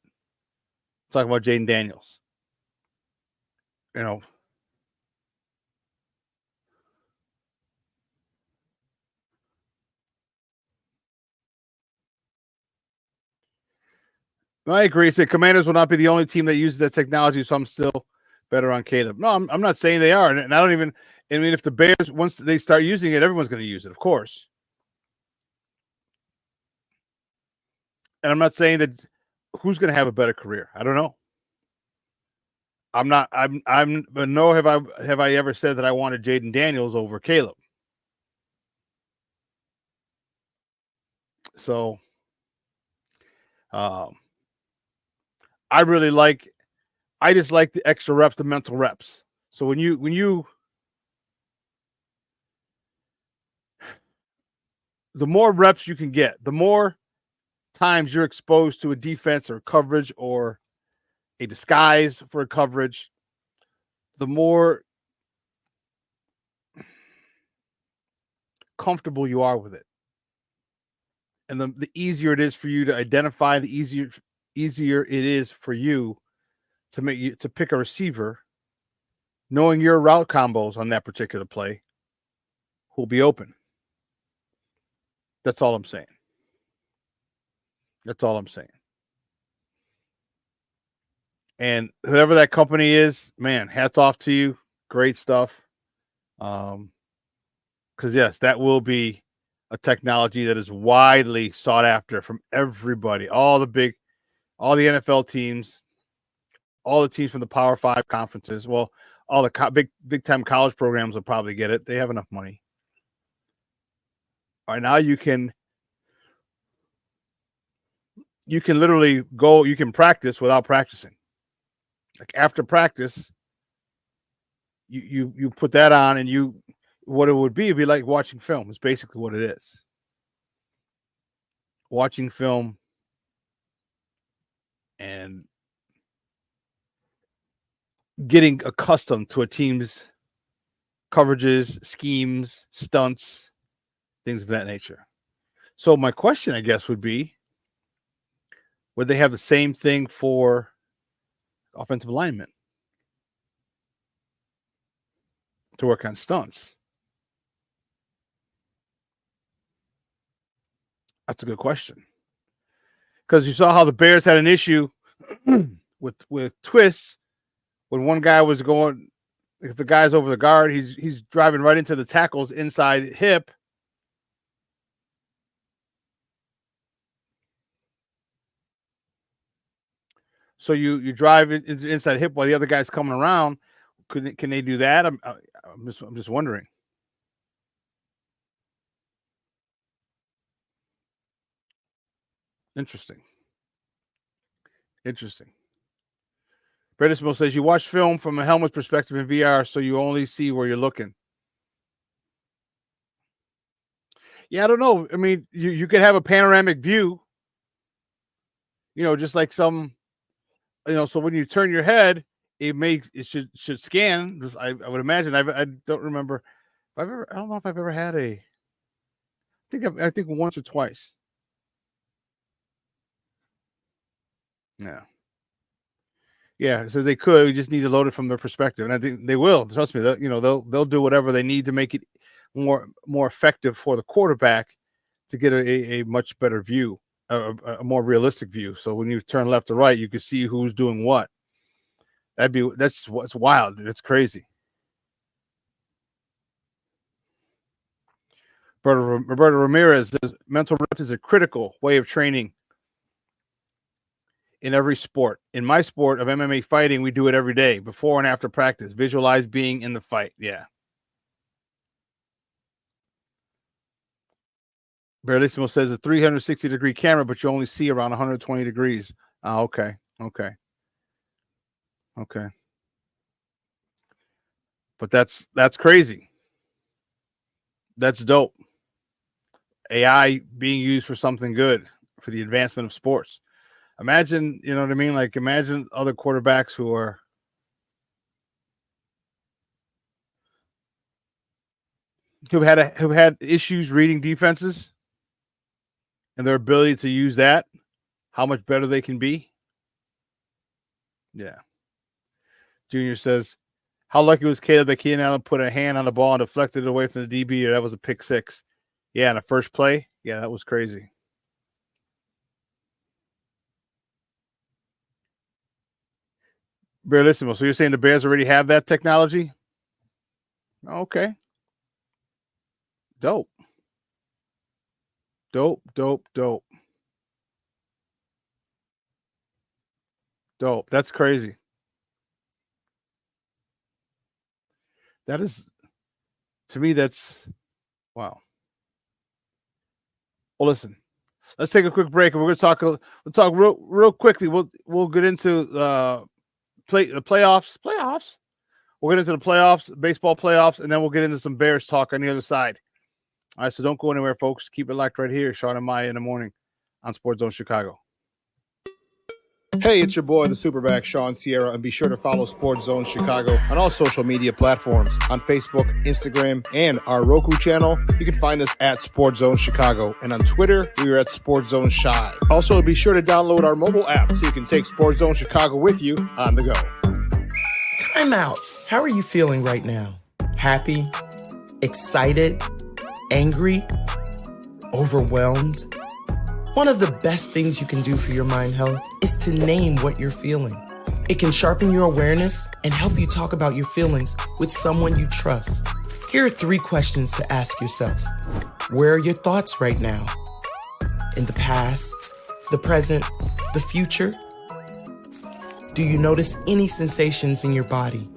Talking about Jaden Daniels. I agree. He said Commanders will not be the only team that uses that technology, so I'm still better on Caleb. No, I'm not saying they are. And I mean, if the Bears, once they start using it, everyone's going to use it, of course. And I'm not saying that who's going to have a better career. I don't know. But no, have I ever said that I wanted Jaden Daniels over Caleb? So, I just like the extra reps, the mental reps. So when you the more reps you can get, the more times you're exposed to a defense or coverage or a disguise for a coverage, the more comfortable you are with it. And the easier it is for you to identify, the easier it is for you to pick a receiver, knowing your route combos on that particular play, who'll be open. That's all I'm saying. And whoever that company is, man, hats off to you. Great stuff. Because yes, that will be a technology that is widely sought after from everybody. All the NFL teams, all the teams from the Power 5 conferences. Well, all the big time college programs will probably get it. They have enough money. All right, now you can you can literally go, you can practice without practicing. Like after practice, you put that on, and what it would be, it'd be like watching film. It's basically what it is. Watching film and getting accustomed to a team's coverages, schemes, stunts, things of that nature. So my question, I guess, would be, would they have the same thing for offensive linemen to work on stunts? That's a good question. Because you saw how the Bears had an issue with twists when one guy was going, if the guy's over the guard, he's driving right into the tackle's inside hip. So you drive into the inside hip while the other guy's coming around. Can they do that? I'm just wondering. Interesting. Bredismo says you watch film from a helmet's perspective in VR, so you only see where you're looking. Yeah, I don't know. I mean, you could have a panoramic view, just like some, so when you turn your head, it should scan. I would imagine. I don't remember. I don't know if I've ever had I think once or twice. Yeah. So they could. We just need to load it from their perspective, and I think they will. Trust me. They'll do whatever they need to make it more effective for the quarterback to get a much better view, a more realistic view. So when you turn left to right, you can see who's doing what. That's what's wild. It's crazy. Roberto Ramirez says mental reps is a critical way of training in every sport. In my sport of MMA fighting, we do it every day, before and after practice. Visualize being in the fight. Yeah. Barrelissimo says a 360-degree camera, but you only see around 120 degrees. Oh, okay. But that's crazy. That's dope. AI being used for something good, for the advancement of sports. Imagine, you know what I mean? Like, imagine other quarterbacks who've had issues reading defenses, and their ability to use that, how much better they can be. Yeah. Junior says, how lucky was Caleb that Keenan Allen put a hand on the ball and deflected it away from the DB? That was a pick six. Yeah, in the first play. Yeah, that was crazy. Barrelissimo. So you're saying the Bears already have that technology? Okay. Dope. That's crazy. That is, to me, that's wow. Well, listen, let's take a quick break, and we're going to talk real quickly. We'll get into the playoffs. We'll get into the playoffs, baseball playoffs, and then we'll get into some Bears talk on the other side. All right, so don't go anywhere, folks. Keep it locked right here. Shawn and Maya in the morning on Sports Zone Chicago. Hey, it's your boy, the SuperBack, Shawn Sierra, and be sure to follow Sports Zone Chicago on all social media platforms, on Facebook, Instagram, and our Roku channel. You can find us at Sports Zone Chicago, and on Twitter, we are at Sports Zone Shy. Also, be sure to download our mobile app so you can take Sports Zone Chicago with you on the go. Time out. How are you feeling right now? Happy? Excited? Angry? Overwhelmed? One of the best things you can do for your mind health is to name what you're feeling. It can sharpen your awareness and help you talk about your feelings with someone you trust. Here are 3 questions to ask yourself. Where are your thoughts right now? In the past, the present, the future? Do you notice any sensations in your body?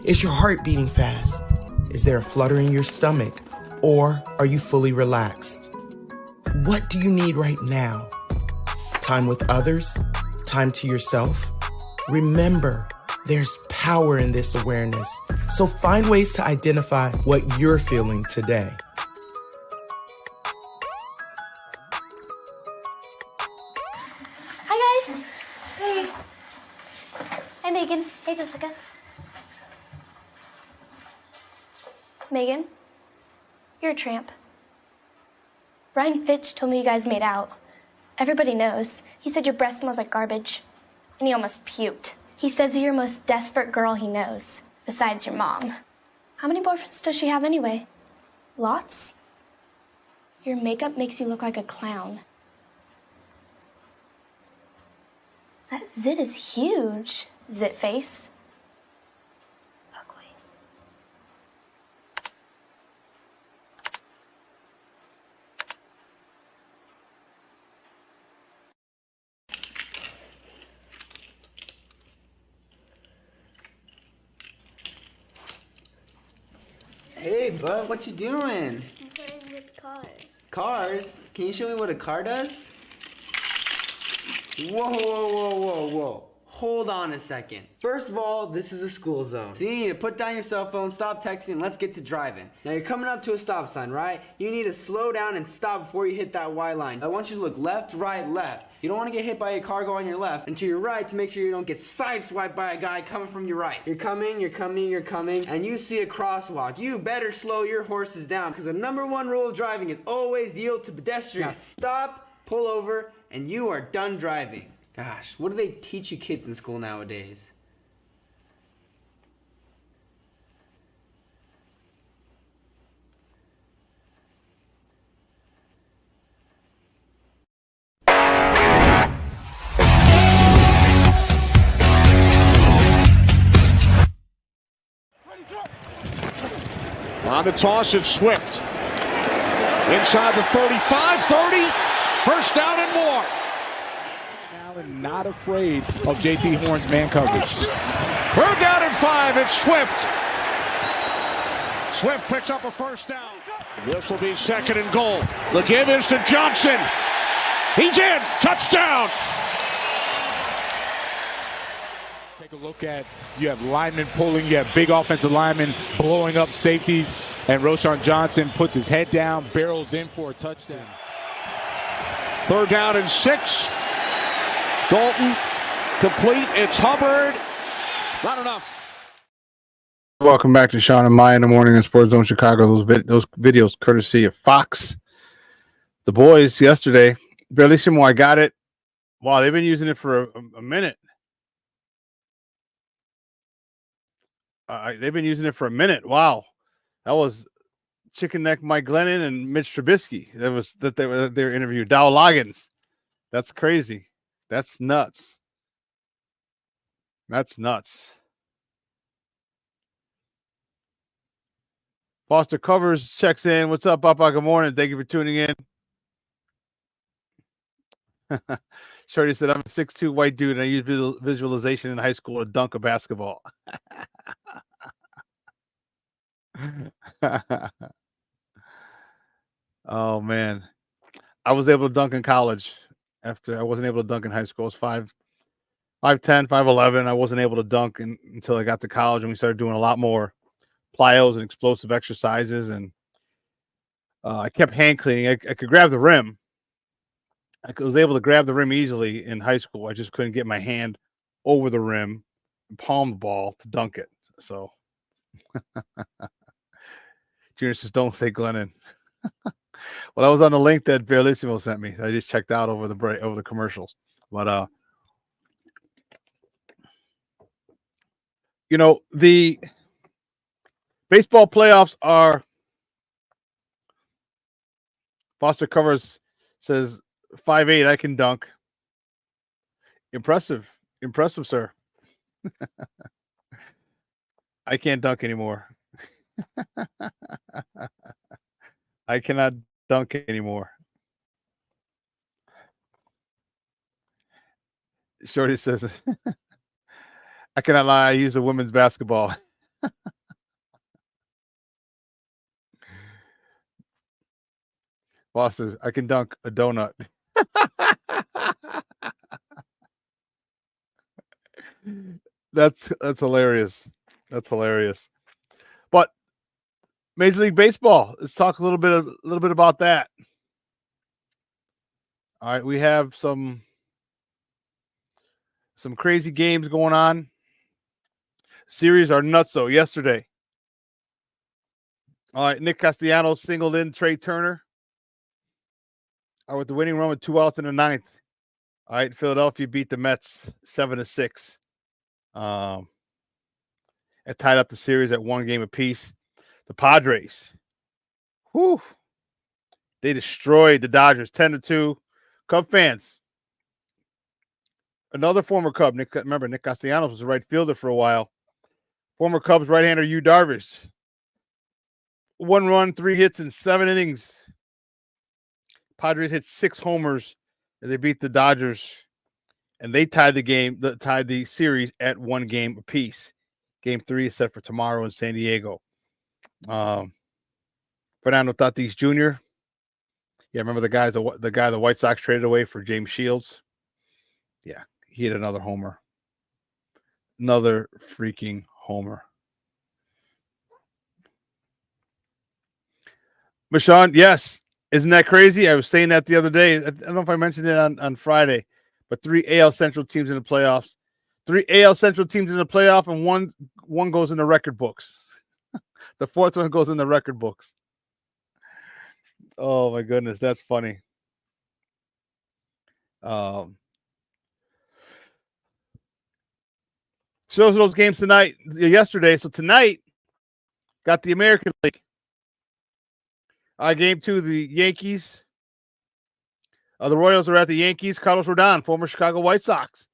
Is your heart beating fast? Is there a flutter in your stomach? Or are you fully relaxed? What do you need right now? Time with others? Time to yourself? Remember, there's power in this awareness. So find ways to identify what you're feeling today. Hi, guys. Hey. Hi, Megan. Hey, Jessica. Megan, you're a tramp. Ryan Fitch told me you guys made out. Everybody knows. He said your breath smells like garbage. And he almost puked. He says you're the most desperate girl he knows, besides your mom. How many boyfriends does she have anyway? Lots? Your makeup makes you look like a clown. That zit is huge, zit face. Ugly. Hey, bud, what you doing? I'm playing with cars. Cars? Can you show me what a car does? Whoa, whoa, whoa, whoa, whoa. Hold on a second. First of all, this is a school zone. So you need to put down your cell phone, stop texting, and let's get to driving. Now you're coming up to a stop sign, right? You need to slow down and stop before you hit that Y line. I want you to look left, right, left. You don't want to get hit by a car going on your left, and to your right to make sure you don't get sideswiped by a guy coming from your right. You're coming, and you see a crosswalk. You better slow your horses down, because the #1 rule of driving is always yield to pedestrians. Now stop, pull over, and you are done driving. Gosh, what do they teach you kids in school nowadays? On the toss, it's Swift. Inside the 35, 30. First down and more. Allen not afraid of JT Horn's man coverage. Third down and 5. It's Swift. Swift picks up a first down. This will be 2nd and goal. The give is to Johnson. He's in. Touchdown. Take a look at, you have linemen pulling, you have big offensive linemen blowing up safeties, and Roschon Johnson puts his head down, barrels in for a touchdown. 3rd down and 6. Dalton complete. It's Hubbard. Not enough. Welcome back to Shawn and Maya in the morning in Sports Zone Chicago. Those videos courtesy of Fox. The boys yesterday, Bellissimo, I got it. Wow, they've been using it for a minute. They've been using it for a minute. Wow, that was Chicken Neck Mike Glennon and Mitch Trubisky. They were interviewed. Dow Loggins. That's crazy. That's nuts. That's nuts. Foster Covers checks in. What's up, Papa? Good morning. Thank you for tuning in. Shorty said, I'm a 6'2" white dude, and I used visualization in high school to dunk a basketball. Oh, man. I was able to dunk in college after I wasn't able to dunk in high school. I was 5'10", 5'11". I wasn't able to dunk until I got to college, and we started doing a lot more plyos and explosive exercises. And I kept hand cleaning. I could grab the rim. I was able to grab the rim easily in high school. I just couldn't get my hand over the rim and palm the ball to dunk it. So Junior says, don't say Glennon. Well, that was on the link that Bellissimo sent me. I just checked out over the commercials. But you know, the baseball playoffs are, Foster Covers says 5'8", I can dunk. Impressive, sir. I can't dunk anymore. I cannot dunk anymore. Shorty says, I cannot lie, I use a women's basketball. Boss says, I can dunk a donut. That's hilarious. That's hilarious. But Major League Baseball. Let's talk a little bit about that. All right, we have some crazy games going on. Series are nuts though. Yesterday, all right, Nick Castellanos singled in Trey Turner. All right, with the winning run with 2 outs in the ninth. All right, Philadelphia beat the Mets 7-6. It tied up the series at 1 game apiece. The Padres, whew, they destroyed the Dodgers 10-2. Cub fans, another former Cub. Nick Castellanos was a right fielder for a while. Former Cubs right-hander Yu Darvish. 1 run, 3 hits in 7 innings. Padres hit 6 homers as they beat the Dodgers, and they tied the series at 1 game apiece. Game 3 is set for tomorrow in San Diego. Fernando Tatis Jr. Yeah, remember the guy the White Sox traded away for James Shields? Yeah, he hit another homer. Another freaking homer. Shawn, yes. Isn't that crazy? I was saying that the other day. I don't know if I mentioned it on Friday, but 3 AL Central teams in the playoffs. 3 AL Central teams in the playoff, and one goes in the record books. The 4th one goes in the record books. Oh my goodness, that's funny. So those games yesterday. So tonight, got the American League. Game 2, the Yankees. The Royals are at the Yankees. Carlos Rodon, former Chicago White Sox.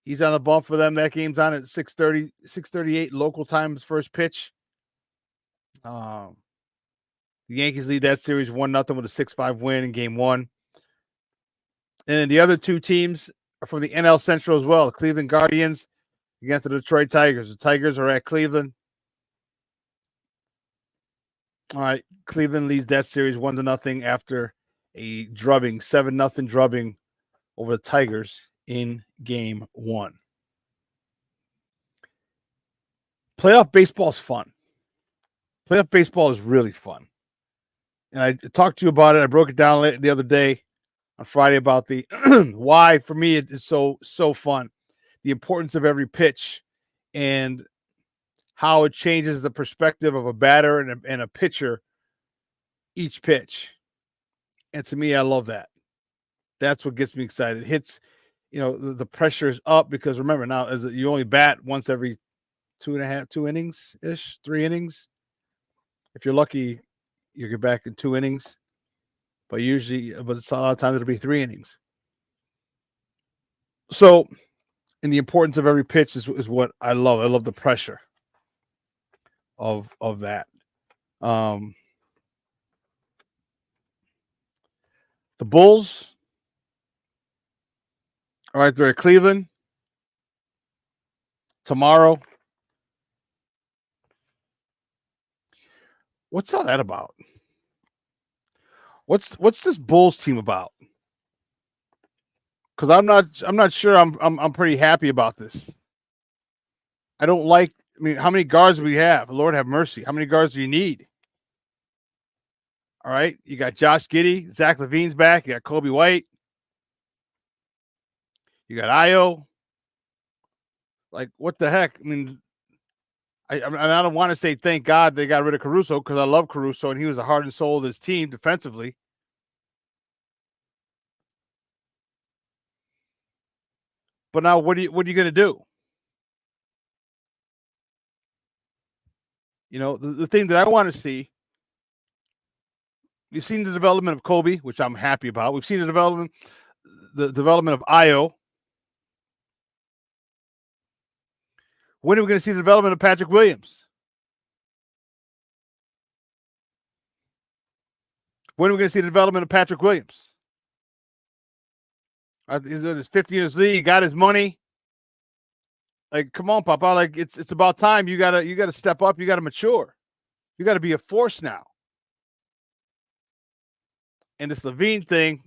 He's on the bump for them. That game's on at 6:38 local time, his first pitch. The Yankees lead that series 1-0 with a 6-5 win in game 1. And then the other 2 teams are from the NL Central as well. The Cleveland Guardians against the Detroit Tigers. The Tigers are at Cleveland. All right, Cleveland leads that series 1-0 after a drubbing, 7-0 drubbing over the Tigers in game 1. Playoff baseball is fun. Playoff baseball is really fun. And I talked to you about it. I broke it down the other day on Friday about the why for me it's so fun. The importance of every pitch and how it changes the perspective of a batter and a pitcher each pitch. And to me, I love that. That's what gets me excited. It hits, the pressure is up because remember now you only bat once every 2 innings-ish, 3 innings. If you're lucky, you get back in 2 innings. But it's a lot of times it'll be 3 innings. So, and the importance of every pitch is what I love. I love the pressure of that. The Bulls, all right, they're at Cleveland tomorrow. What's all that about? What's this Bulls team about? Because I'm not sure I'm pretty happy about this. I don't like. I mean, how many guards do we have? Lord have mercy. How many guards do you need? All right, you got Josh Giddey, Zach LaVine's back. You got Kobe White. You got Io. Like, what the heck? I mean, I don't want to say thank God they got rid of Caruso because I love Caruso and he was the heart and soul of this team defensively. But now, what are you going to do? The thing that I want to see. We've seen the development of Kobe, which I'm happy about. We've seen the development of Io. When are we going to see the development of Patrick Williams? When are we going to see the development of Patrick Williams? He's in his 50 years league, got his money. Like, come on, Papa. Like, it's about time. You gotta step up. You gotta mature. You gotta be a force now. And this LaVine thing,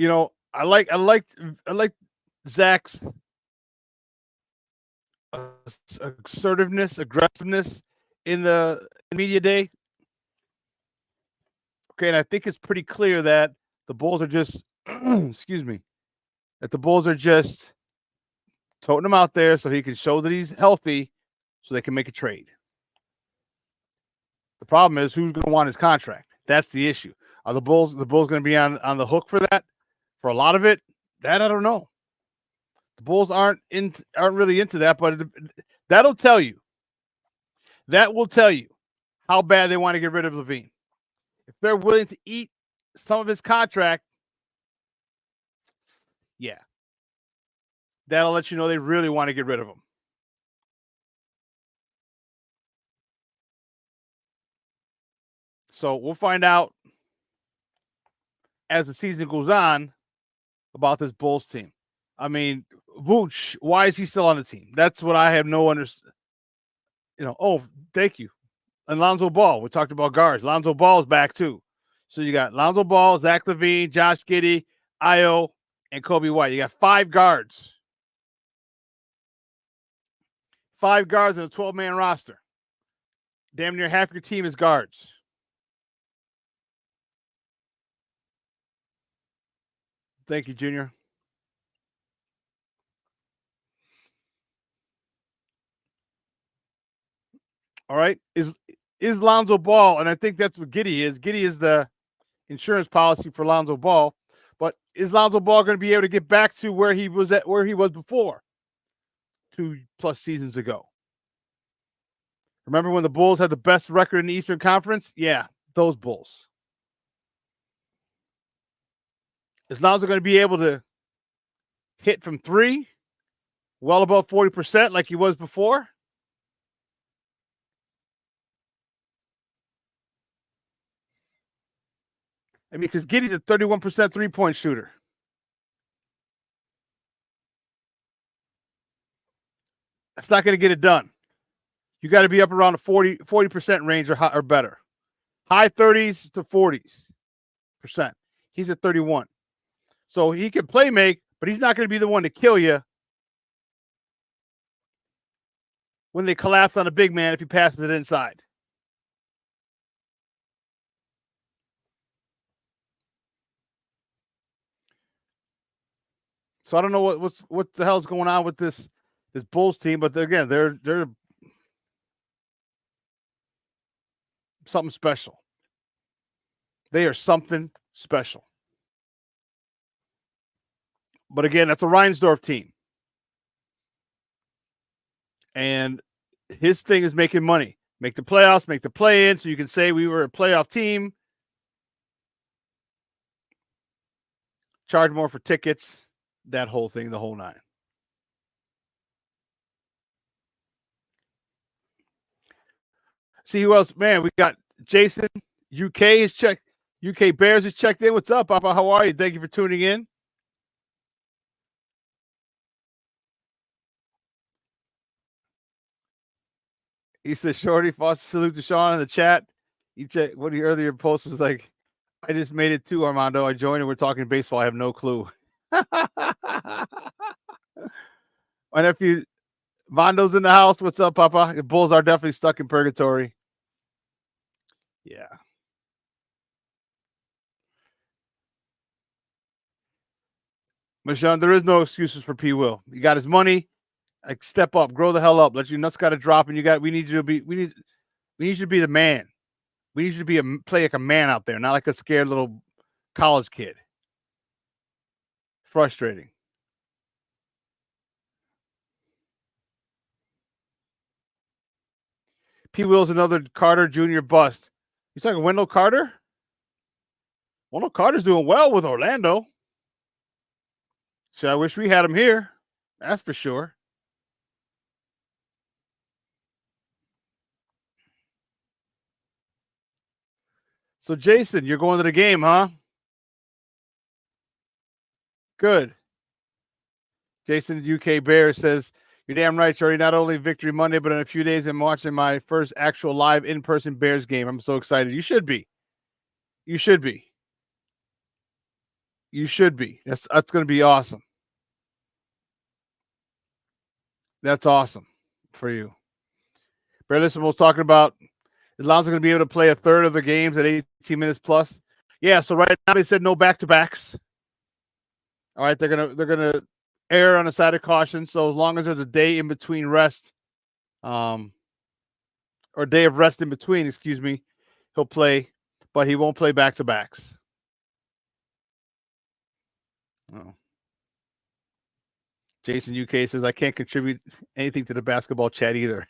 You know, I like Zach's assertiveness, aggressiveness in the media day. Okay, and I think it's pretty clear that the Bulls are just, excuse me, that the Bulls are just toting him out there so he can show that he's healthy so they can make a trade. The problem is who's going to want his contract. That's the issue. Are the Bulls going to be on the hook for that? For a lot of it? That I don't know. The Bulls aren't really into that, but that'll tell you. That will tell you how bad they want to get rid of Levine. If they're willing to eat some of his contract, yeah. That'll let you know they really want to get rid of him. So we'll find out as the season goes on about this Bulls team. I mean, Vooch, why is he still on the team? That's what I have no understanding. Oh, thank you. And Lonzo Ball. We talked about guards. Lonzo Ball is back too. So you got Lonzo Ball, Zach LaVine, Josh Giddey, Io, and Kobe White. You got 5 guards. 5 guards in a 12-man roster. Damn near half your team is guards. Thank you, Junior. All right. Is Lonzo Ball, and I think that's what Giddey is. Giddey is the insurance policy for Lonzo Ball. But is Lonzo Ball going to be able to get back to where he was before 2+ seasons ago? Remember when the Bulls had the best record in the Eastern Conference? Yeah, those Bulls. Is Lonzo going to be able to hit from 3 well above 40% like he was before? I mean, because Giddey's a 31% three-point shooter. That's not going to get it done. You got to be up around the 40% range or better. High 30s to 40%. He's at 31. So he can play make, but he's not going to be the one to kill you when they collapse on a big man if he passes it inside. So I don't know what the hell's going on with this Bulls team, but again, they're something special. They are something special. But again, that's a Reinsdorf team. And his thing is making money. Make the playoffs, make the play-in, so you can say we were a playoff team. Charge more for tickets, that whole thing, the whole 9. See who else? Man, we got Jason. UK is checked. UK Bears is checked in. What's up, Papa? How are you? Thank you for tuning in. He said, Shorty, false salute to Shawn in the chat. He checked what he earlier post was like, I just made it too, Armando. I joined and we're talking baseball. I have no clue. My nephew Mondo's in the house. What's up, Papa? The Bulls are definitely stuck in purgatory. Yeah. Michonne, there is no excuses for P. Will. He got his money. Like, step up, grow the hell up. Let your nuts got to drop, and we need you to be the man. We need you to play like a man out there, not like a scared little college kid. Frustrating. P. Will's another Carter Jr. bust. You talking Wendell Carter? Wendell Carter's doing well with Orlando. So I wish we had him here. That's for sure. So, Jason, you're going to the game, huh? Good. Jason, UK Bears says, you're damn right, Shorty. Not only Victory Monday, but in a few days, I'm watching my first actual live in-person Bears game. I'm so excited. You should be. You should be. You should be. That's going to be awesome. That's awesome for you. Barry Listen was talking about Alonso going to be able to play a third of the games at 18 minutes plus. Yeah, so right now they said no back-to-backs. All right, they're gonna err on the side of caution. So as long as there's a day in between rest, or day of rest in between, excuse me, he'll play, but he won't play back-to-backs. Oh. Jason UK says, I can't contribute anything to the basketball chat either.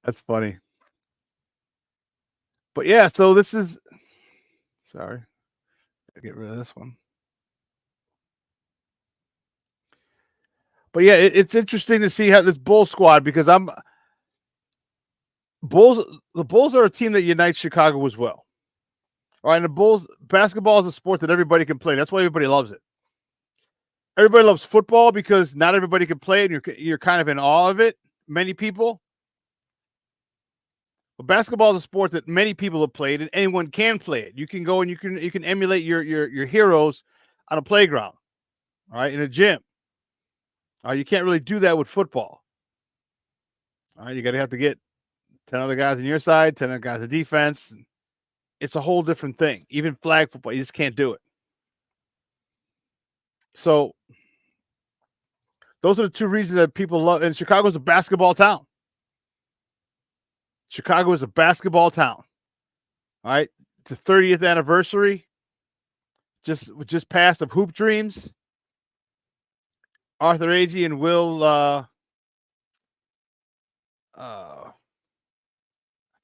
That's funny. But yeah, so this is, sorry, I'll get rid of this one. But yeah, it's interesting to see how this Bull squad, because the Bulls are a team that unites Chicago as well. All right, and the Bulls, basketball is a sport that everybody can play. That's why everybody loves it. Everybody loves football because not everybody can play it, and you're kind of in awe of it. Many people. But basketball is a sport that many people have played, and anyone can play it. You can go and you can emulate your heroes on a playground, all right, in a gym. You can't really do that with football. All right, you got to have to get 10 other guys on your side, 10 other guys on defense. It's a whole different thing. Even flag football, you just can't do it. So those are the two reasons that people love. And Chicago's a basketball town. Chicago is a basketball town. All right. It's the 30th anniversary. Just passed of Hoop Dreams. Arthur Agee and Will I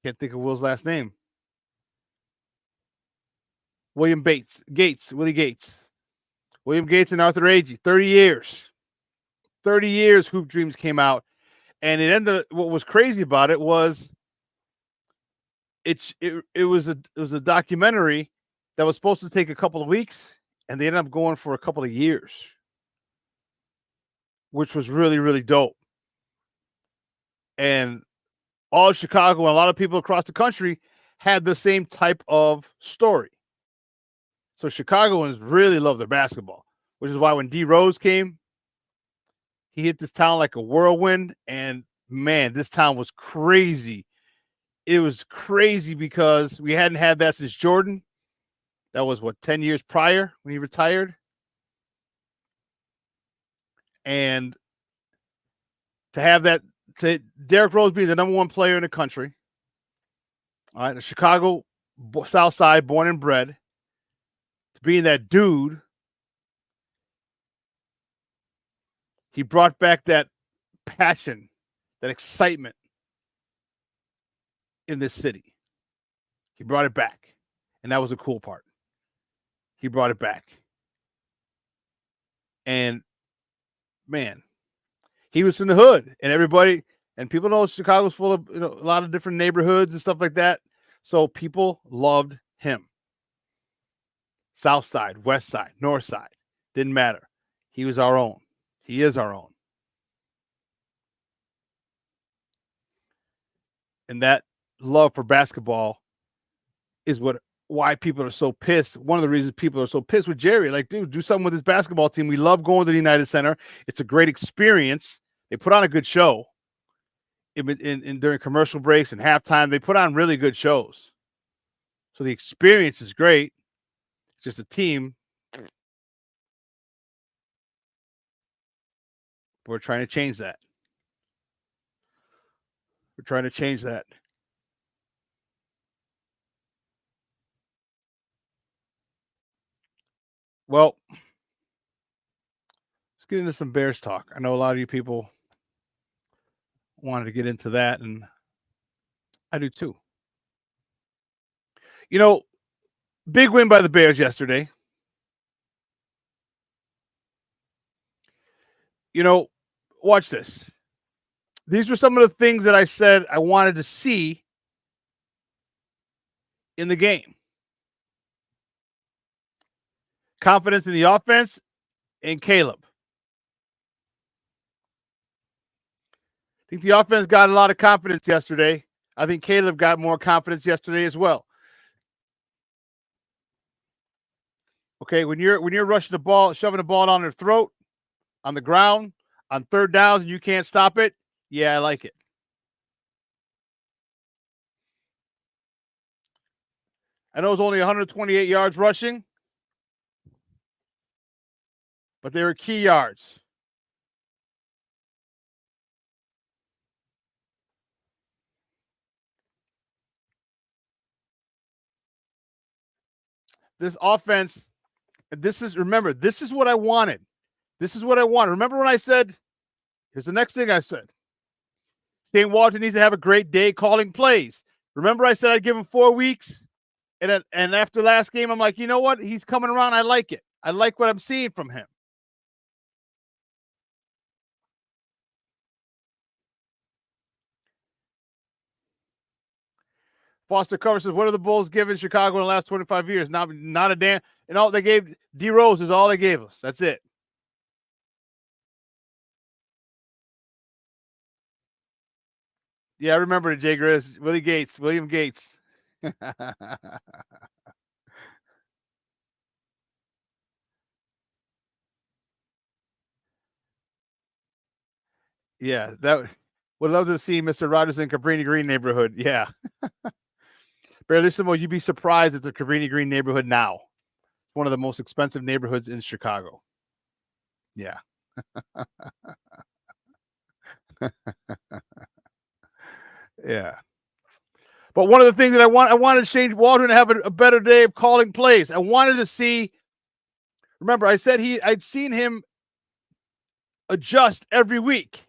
can't think of Will's last name. Willie Gates. William Gates and Arthur Agee. 30 years. 30 years Hoop Dreams came out. And it ended, what was crazy about it was it was a documentary that was supposed to take a couple of weeks, and they ended up going for a couple of years, which was really, really dope. And all of Chicago and a lot of people across the country had the same type of story. So Chicagoans really love their basketball, which is why when D Rose came, he hit this town like a whirlwind. And man, this town was crazy. It was crazy because we hadn't had that since Jordan. That was 10 years prior when he retired. And to have that, to Derrick Rose being the number one player in the country, all right, the Chicago South Side, born and bred, to being that dude, he brought back that passion, that excitement in this city. He brought it back. And that was the cool part. He brought it back. And man, he was in the hood, and everybody, and people know Chicago's full of a lot of different neighborhoods and stuff like that. So people loved him. South Side, West Side, North Side, didn't matter. He was our own. He is our own. And that love for basketball is why people are so pissed. One of the reasons people are so pissed with Jerry, like, dude, do something with his basketball team. We love going to the United Center. It's a great experience. They put on a good show in during commercial breaks and halftime. They put on really good shows. So the experience is great. It's just a team. We're trying to change that. We're trying to change that. Well, let's get into some Bears talk. I know a lot of you people wanted to get into that, and I do too. Big win by the Bears yesterday. Watch this. These were some of the things that I said I wanted to see in the game. Confidence in the offense and Caleb. I think the offense got a lot of confidence yesterday. I think Caleb got more confidence yesterday as well. Okay, when you're rushing the ball, shoving the ball down their throat, on the ground, on third downs, and you can't stop it, yeah, I like it. I know it was only 128 yards rushing, but they were key yards. This offense, this is what I wanted. This is what I wanted. Remember when I said, here's the next thing I said. Shane Waldron needs to have a great day calling plays. Remember I said I'd give him 4 weeks? And after last game, I'm like, you know what? He's coming around. I like it. I like what I'm seeing from him. Foster Cover says, what are the Bulls giving Chicago in the last 25 years? Not a damn. And all they gave, D Rose is all they gave us. That's it. Yeah, I remember it, Jay Grizz. William Gates. Yeah, that would love to see Mr. Rogers in Cabrini Green neighborhood. Yeah. Barelissimo, you'd be surprised at the Cabrini Green neighborhood now. One of the most expensive neighborhoods in Chicago. Yeah. Yeah. But one of the things that I wanted Shane Waldron to have a better day of calling plays. I wanted to see. Remember, I said I'd seen him adjust every week.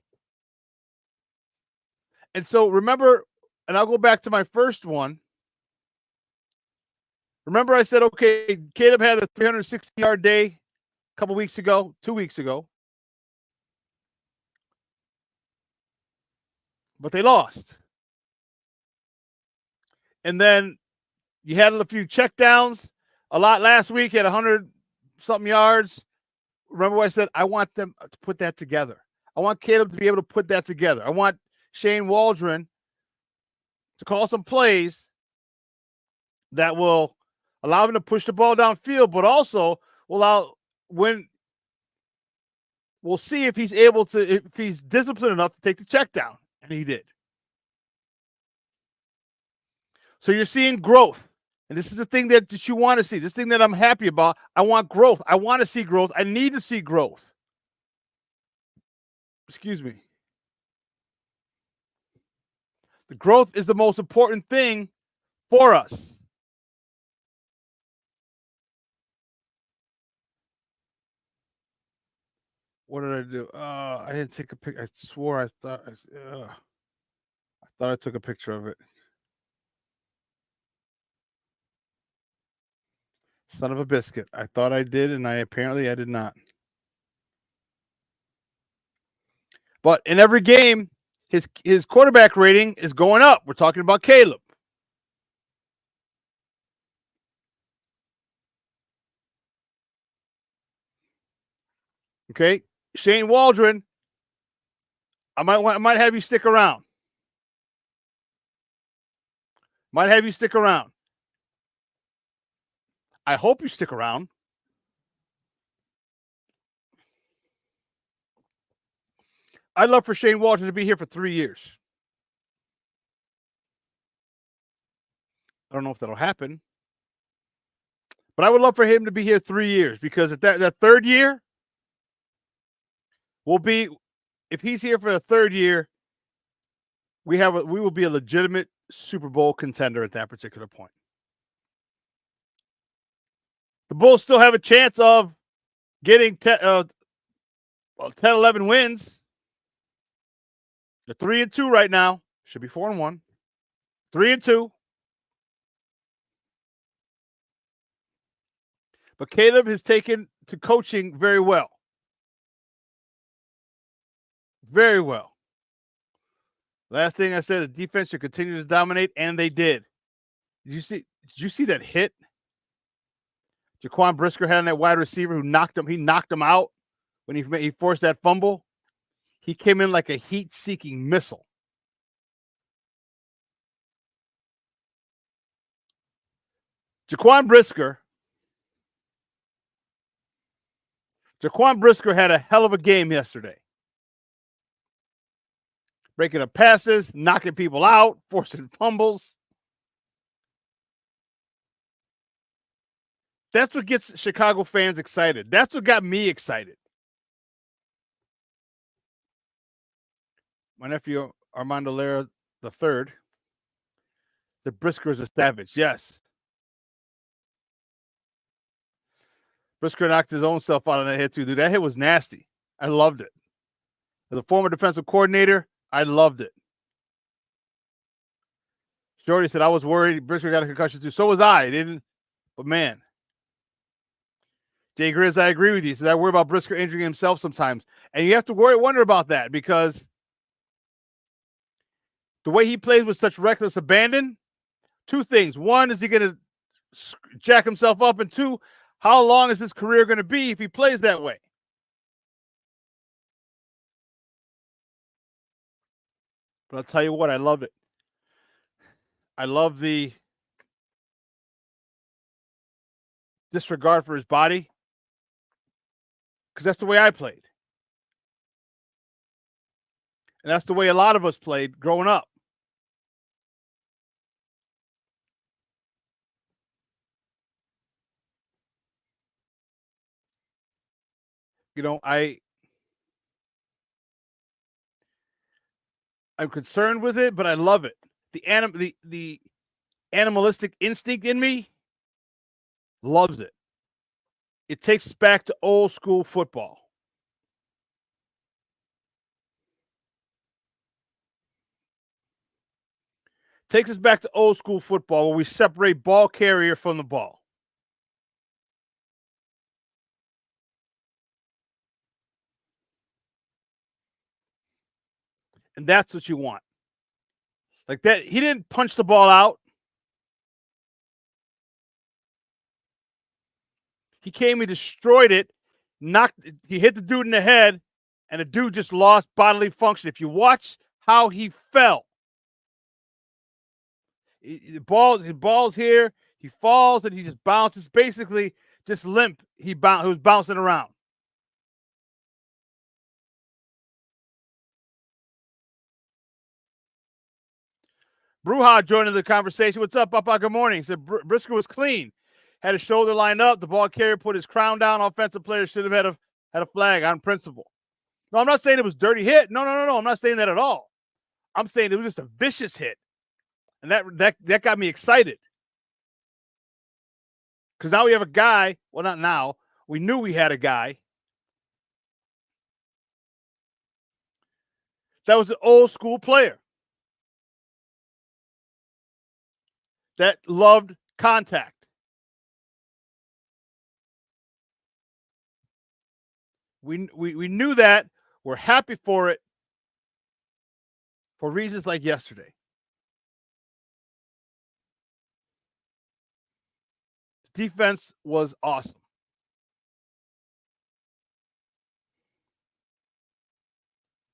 And so remember, and I'll go back to my first one. Remember, I said, okay, Caleb had a 360-yard day a couple weeks ago, 2 weeks ago. But they lost. And then you had a few checkdowns. A lot last week, had 100-something yards. Remember what I said? I want them to put that together. I want Caleb to be able to put that together. I want Shane Waldron to call some plays that will allow him to push the ball downfield, but also will allow when we'll see if he's able to, if he's disciplined enough to take the check down. And he did. So you're seeing growth. And this is the thing that you want to see. This thing that I'm happy about. I want growth. I want to see growth. I need to see growth. Excuse me. The growth is the most important thing for us. What did I do? I didn't take a picture. I swore I thought I took a picture of it. Son of a biscuit. I thought I did, and apparently I did not. But in every game, his quarterback rating is going up. We're talking about Caleb. Okay, Shane Waldron. I might have you stick around. Might have you stick around. I hope you stick around. I'd love for Shane Waldron to be here for 3 years. I don't know if that'll happen. But I would love for him to be here 3 years, because at that third year will be, if he's here for the third year, we will be a legitimate Super Bowl contender at that particular point. The Bulls still have a chance of getting 10, 11 wins. They're 3-2 right now. Should be 4-1. 3-2. But Caleb has taken to coaching very well. Very well. Last thing I said, the defense should continue to dominate, and they did. Did you see that hit Jaquan Brisker had on that wide receiver who knocked him out when he forced that fumble? He came in like a heat-seeking missile. Jaquan Brisker had a hell of a game yesterday. Breaking up passes, knocking people out, forcing fumbles. That's what gets Chicago fans excited. That's what got me excited. My nephew, Armando Lara III, the Brisker is a savage. Yes. Brisker knocked his own self out on that hit, too, dude. That hit was nasty. I loved it. As a former defensive coordinator, I loved it. Shorty said, I was worried Brisker got a concussion, too. So was I. But, man. Jay Grizz, I agree with you. He says, I worry about Brisker injuring himself sometimes. And you have to wonder about that because the way he plays with such reckless abandon, two things. One, is he going to jack himself up? And two, how long is his career going to be if he plays that way? But I'll tell you what, I love it. I love the disregard for his body because that's the way I played. And that's the way a lot of us played growing up. You know, I'm concerned with it, but I love it. The animalistic instinct in me loves it. It takes us back to old school football. Takes us back to old school football where we separate ball carrier from the ball. And that's what you want. Like that, he didn't punch the ball out. He came, he destroyed it, he hit the dude in the head, and the dude just lost bodily function. If you watch how he fell, the ball's here, he falls, and he just bounces, basically just limp. He was bouncing around. Bruja joining the conversation. What's up, Papa? Good morning. He said Brisker was clean. Had his shoulder lined up. The ball carrier put his crown down. Offensive player should have had a flag on principle. No, I'm not saying it was dirty hit. No. I'm not saying that at all. I'm saying it was just a vicious hit. And that got me excited. Because now we have a guy. Well, not now. We knew we had a guy that was an old school player that loved contact. We knew that. We're happy for it for reasons like yesterday. The defense was awesome.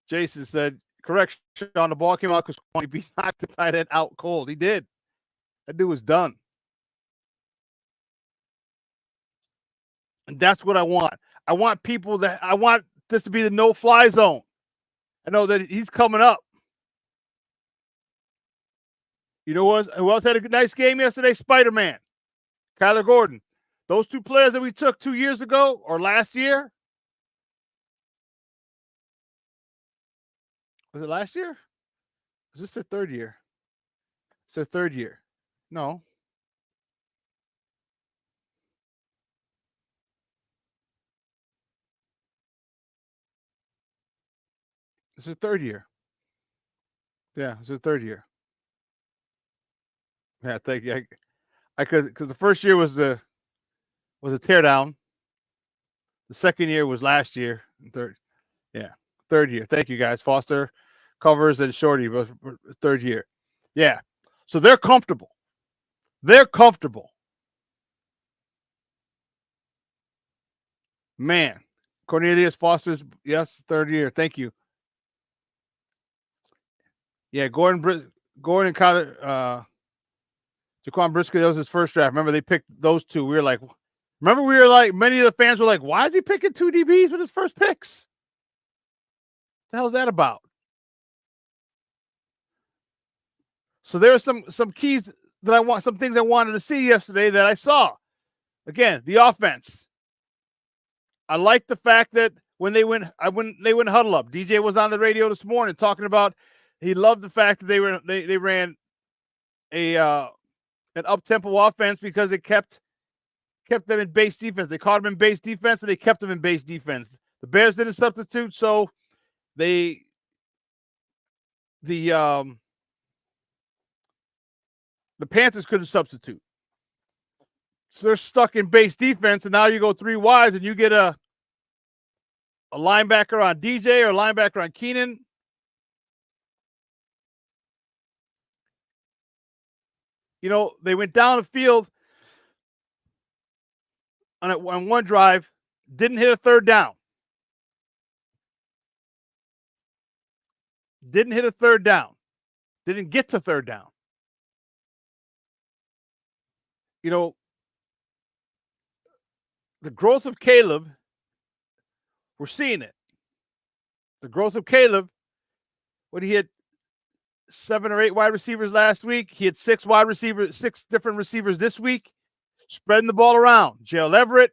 Jason said, correct, Shawn, the ball came out because he knocked the tight end out cold. He did. That dude was done. And that's what I want. I want this to be the no-fly zone. I know that he's coming up. You know what? Who else had a nice game yesterday? Spider-Man, Kyler Gordon. Those two players that we took 2 years ago or last year. Was it last year? Was this their third year? It's their third year. No. It's their third year. Yeah, it's their third year. Yeah, thank you. I could, because the first year was a teardown. The second year was last year. Third year. Thank you guys. Foster, Covers, and Shorty, both third year. Yeah. So they're comfortable. Man. Cornelius Foster's, yes, third year. Thank you. Yeah, Gordon and Kyler, Jaquan Brisker, that was his first draft. Remember, they picked those two. We were like, many of the fans were like, why is he picking 2 DBs with his first picks? What the hell is that about? So there are some keys that some things I wanted to see yesterday that I saw. Again, the offense. I like the fact that when they went huddle up. DJ was on the radio this morning talking about he loved the fact that they ran an up-tempo offense because it kept them in base defense. They caught them in base defense and they kept them in base defense. The Bears didn't substitute, so the Panthers couldn't substitute. So they're stuck in base defense, and now you go 3 wides and you get a linebacker on DJ or a linebacker on Keenan. You know, they went down the field on one drive, didn't hit a third down. Didn't hit a third down. Didn't get to third down. You know, the growth of Caleb, we're seeing it. The growth of Caleb, when he had 7 or 8 wide receivers last week, he had 6 different receivers this week, spreading the ball around. Gerald Everett,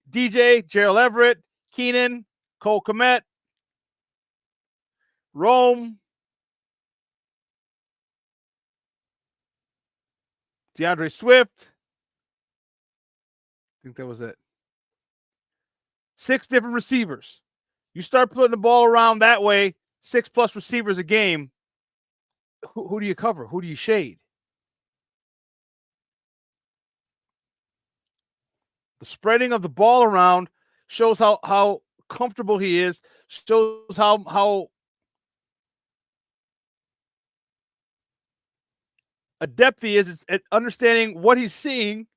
DJ, Gerald Everett, Keenan, Cole Kmet, Rome, DeAndre Swift. I think that was it. 6 different receivers. You start putting the ball around that way, 6+ receivers a game. Who do you cover? Who do you shade? The spreading of the ball around shows how comfortable he is, shows how adept he is at understanding what he's seeing,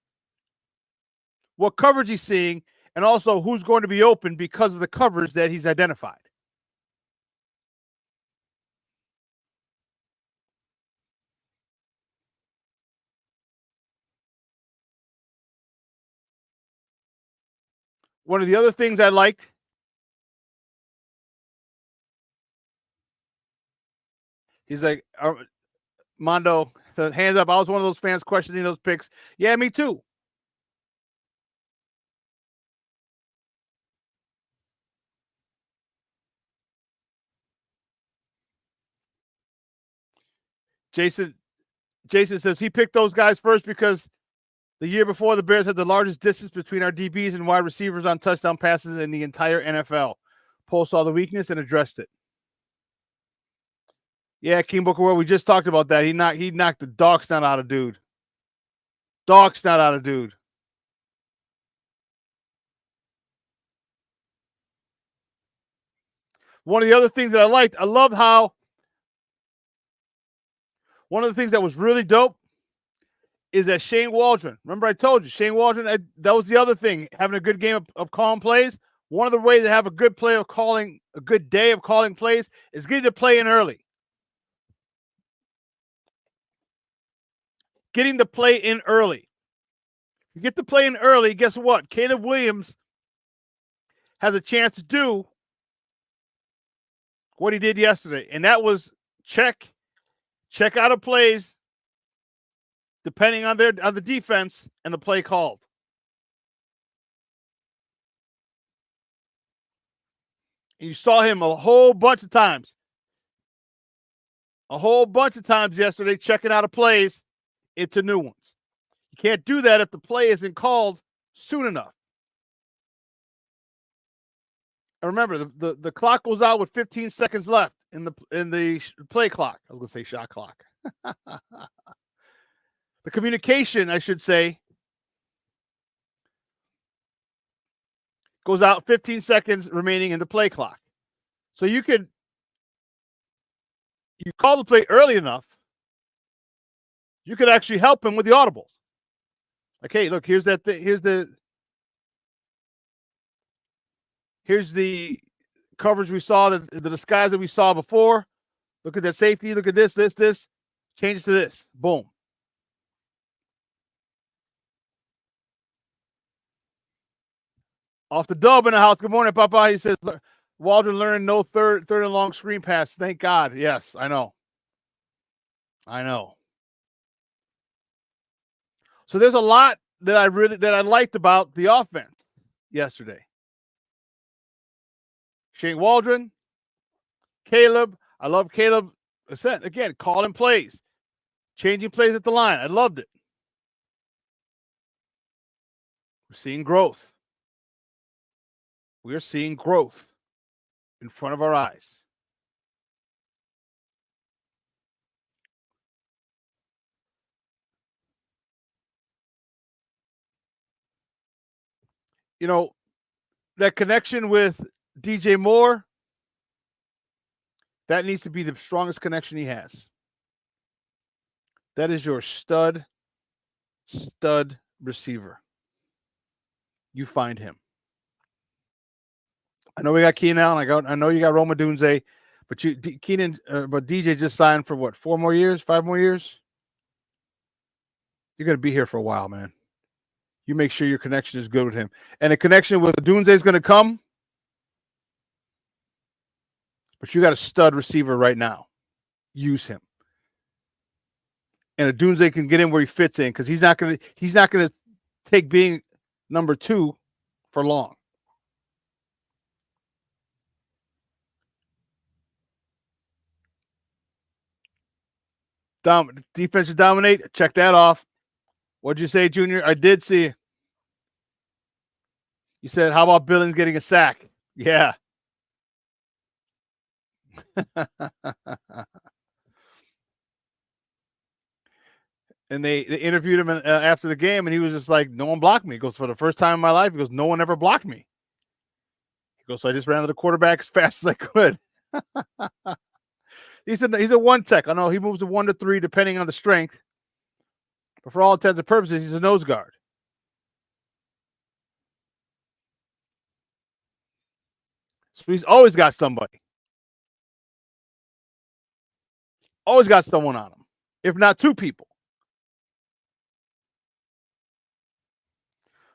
what coverage he's seeing, and also who's going to be open because of the coverage that he's identified. One of the other things I liked, he's like, Mondo, hands up. I was one of those fans questioning those picks. Yeah, me too. Jason says he picked those guys first because the year before the Bears had the largest distance between our DBs and wide receivers on touchdown passes in the entire NFL. Pohl saw the weakness and addressed it. Yeah, King Booker, well, we just talked about that. He knocked the dog snot out of dude. Dog snot out of dude. One of the other things that I liked, I loved how one of the things that was really dope is that Shane Waldron. Remember I told you, Shane Waldron, that was the other thing, having a good game of calling plays. One of the ways to have a good play of calling, a good day of calling plays is getting to play in early. Getting the play in early. You get the play in early, guess what? Caleb Williams has a chance to do what he did yesterday, and that was check out of plays depending on the defense and the play called. And you saw him a whole bunch of times. Yesterday checking out of plays into new ones. You can't do that if the play isn't called soon enough. And remember, the clock goes out with 15 seconds left in the play clock. I was going to say shot clock. The communication, I should say, goes out 15 seconds remaining in the play clock. So you call the play early enough, you could actually help him with the audibles. Like, hey, look, here's the coverage we saw, the disguise that we saw before. Look at that safety. Look at this. Change it to this. Boom. Off the dub in the house. Good morning, Papa. He says, Waldron learned no third and long screen pass. Thank God. Yes, I know. So there's a lot that I liked about the offense yesterday. Shane Waldron, Caleb. I love Caleb. Again, calling plays, changing plays at the line. I loved it. We're seeing growth. We're seeing growth in front of our eyes. You know, that connection with DJ Moore, that needs to be the strongest connection he has. That is your stud receiver. You find him. I know we got Keenan Allen. I know you got Roma Dunze, but but DJ just signed for what? 4 more years? 5 more years? You're going to be here for a while, man. You make sure your connection is good with him. And the connection with Dunze is going to come. But you got a stud receiver right now. Use him. And Dunze can get in where he fits in because he's not going to take being number 2 for long. Defense to dominate. Check that off. What'd you say, Junior? I did see. You said, how about Billings getting a sack? Yeah. And they interviewed him after the game, and he was just like, no one blocked me. He goes, for the first time in my life, he goes, no one ever blocked me. He goes, so I just ran to the quarterback as fast as I could. He's a one tech. I know he moves to 1 to 3 depending on the strength. But for all intents and purposes, he's a nose guard. So he's always got somebody. Always got someone on him, if not 2 people.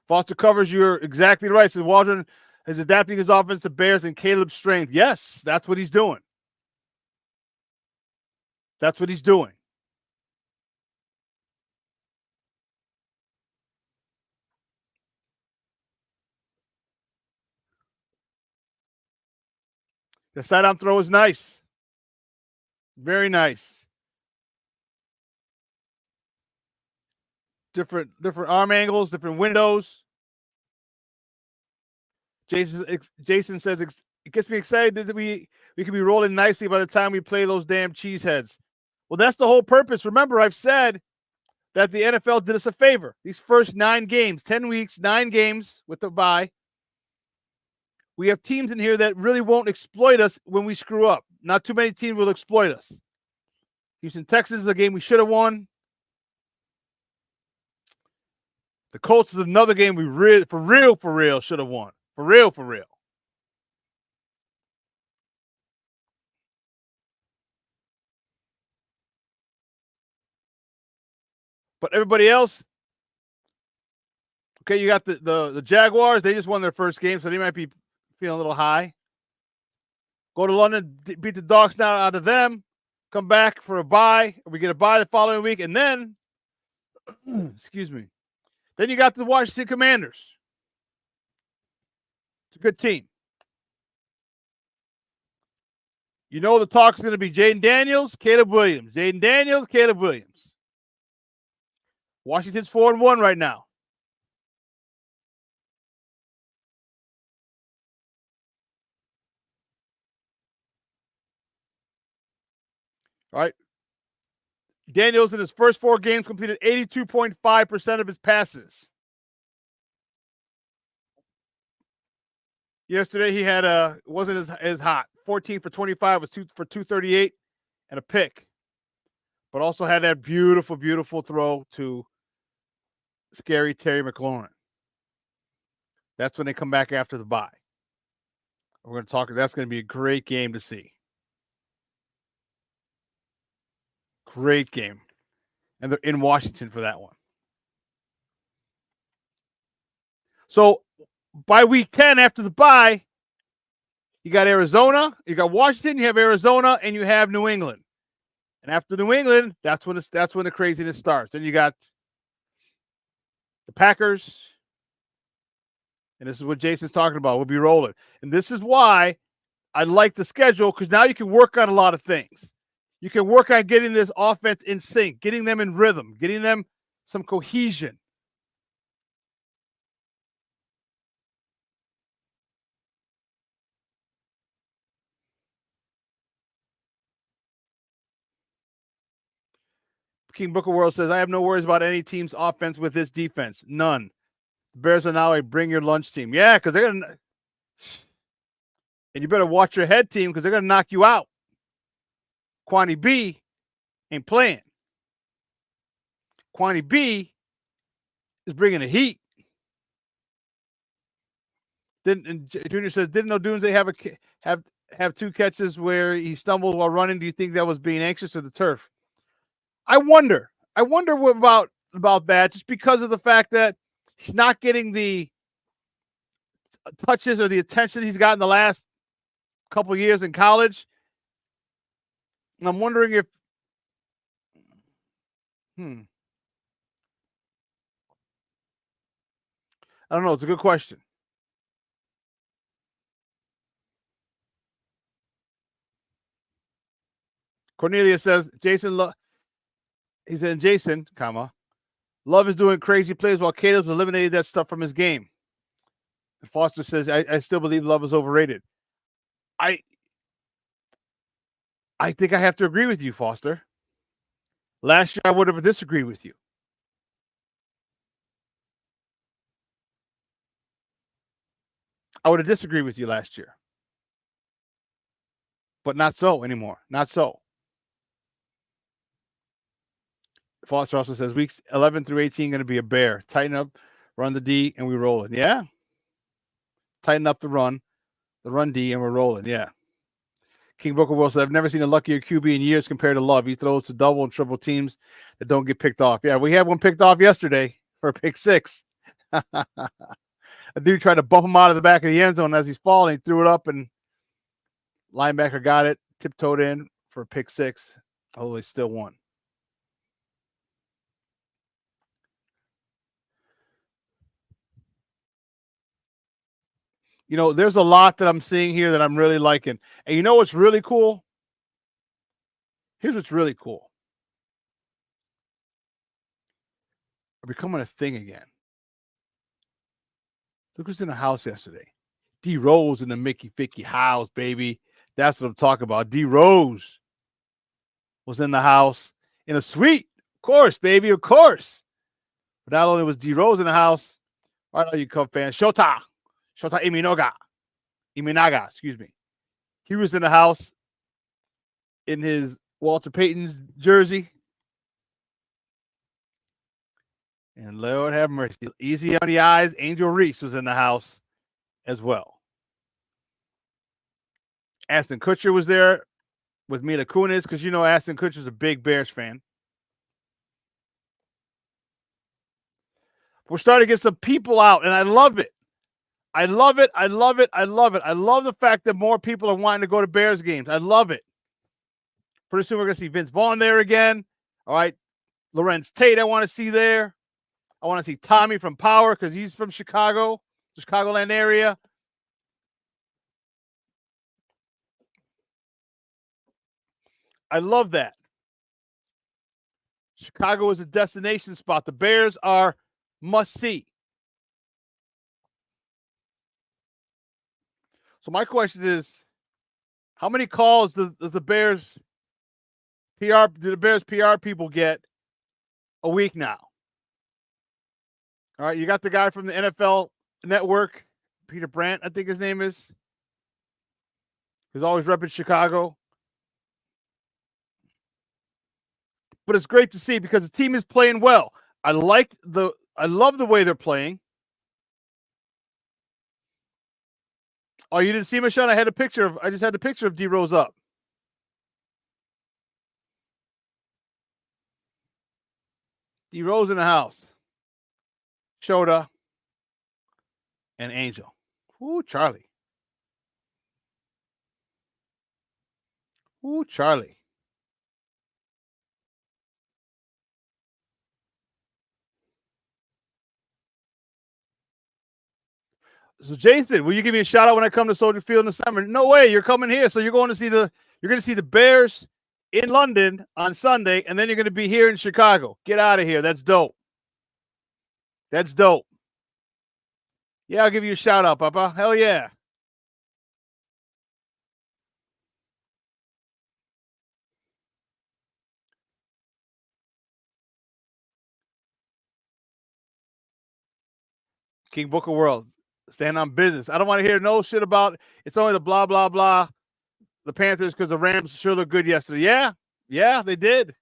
Foster covers, you're exactly right. Says Waldron is adapting his offense to Bears and Caleb's strength. Yes, that's what he's doing. That's what he's doing. The sidearm throw is nice. Very nice. Different arm angles, different windows. Jason says it gets me excited that we can be rolling nicely by the time we play those damn cheeseheads. Well, that's the whole purpose. Remember, I've said that the NFL did us a favor. These first 9 games, 10 weeks, 9 games with the bye. We have teams in here that really won't exploit us when we screw up. Not too many teams will exploit us. Houston, Texas is a game we should have won. The Colts is another game we for real should have won. For real. But everybody else, okay, you got the Jaguars. They just won their first game, so they might be feeling a little high. Go to London, beat the dogs down out of them, come back for a bye. We get a bye the following week, and then, excuse me, then you got the Washington Commanders. It's a good team. You know the talk's going to be Jaden Daniels, Caleb Williams. Jaden Daniels, Caleb Williams. Washington's 4-1 right now. All right. Daniels in his first 4 games completed 82.5% of his passes. Yesterday he had wasn't as hot. 14 for 25 was 2 for 238 and a pick. But also had that beautiful throw to scary Terry McLaurin. That's when they come back after the bye. We're going to talk. That's going to be a great game to see. Great game. And they're in Washington for that one. So by week 10 after the bye, you got Arizona, you got Washington, you have Arizona, and you have New England. And after New England, that's when the craziness starts. Then you got the Packers, and this is what Jason's talking about. We'll be rolling. And this is why I like the schedule, because now you can work on a lot of things. You can work on getting this offense in sync, getting them in rhythm, getting them some cohesion. King Booker World says, I have no worries about any team's offense with this defense. None. The Bears are now a bring your lunch team. Yeah, because they're going to. And you better watch your head team because they're going to knock you out. Kwani B ain't playing. Kwani B is bringing the heat. And Junior says, didn't Odunze have two catches where he stumbled while running? Do you think that was being anxious or the turf? I wonder what about that, just because of the fact that he's not getting the touches or the attention he's got in the last couple of years in college. And I'm wondering if I don't know. It's a good question. Cornelia says, he said, Jason, Love is doing crazy plays while Caleb's eliminated that stuff from his game. And Foster says, I still believe Love is overrated. I think I have to agree with you, Foster. Last year, I would have disagreed with you. I would have disagreed with you last year. But not so anymore. Not so. Foster also says, weeks 11 through 18 going to be a bear. Tighten up, run the D, and we roll it. Yeah. Tighten up the run D, and we're rolling. Yeah. King Booker Will says, I've never seen a luckier QB in years compared to Love. He throws to double and triple teams that don't get picked off. Yeah, we had one picked off yesterday for a pick six. A dude tried to bump him out of the back of the end zone as he's falling. He threw it up, and linebacker got it, tiptoed in for a pick six. Oh, they still won. You know, there's a lot that I'm seeing here that I'm really liking. And you know what's really cool? Here's what's really cool. Are becoming a thing again. Look who's in the house yesterday. D Rose in the Mickey Ficky house, baby. That's what I'm talking about. D Rose was in the house in a suite. Of course, baby, of course. But not only was D Rose in the house, right now you Cub fans, Shota Iminaga, excuse me. He was in the house in his Walter Payton's jersey. And Lord have mercy. Easy on the eyes. Angel Reese was in the house as well. Aston Kutcher was there with Mila Kunis, because you know Aston Kutcher's a big Bears fan. We're starting to get some people out, and I love it. I love it. I love it. I love it. I love the fact that more people are wanting to go to Bears games. I love it. Pretty soon we're going to see Vince Vaughn there again. All right. Lorenz Tate I want to see there. I want to see Tommy from Power because he's from Chicago, the Chicagoland area. I love that. Chicago is a destination spot. The Bears are must see. So my question is, how many calls do the Bears PR people get a week now? All right, you got the guy from the NFL Network, Peter Brandt, I think his name is, who's always repping Chicago. But it's great to see because the team is playing well. I love the way they're playing. Oh, you didn't see me, Shawn? I just had a picture of D Rose up. D Rose in the house. Shota. and Angel. Ooh, Charlie. Ooh, Charlie. So Jason, will you give me a shout out when I come to Soldier Field in the summer? No way, you're coming here. So you're going to see the Bears in London on Sunday, and then you're going to be here in Chicago. Get out of here. That's dope. That's dope. Yeah, I'll give you a shout out, Papa. Hell yeah. King Booker World. Stand on business. I don't want to hear no shit about it's only the blah, blah, blah. The Panthers because the Rams sure looked good yesterday. Yeah. Yeah, they did.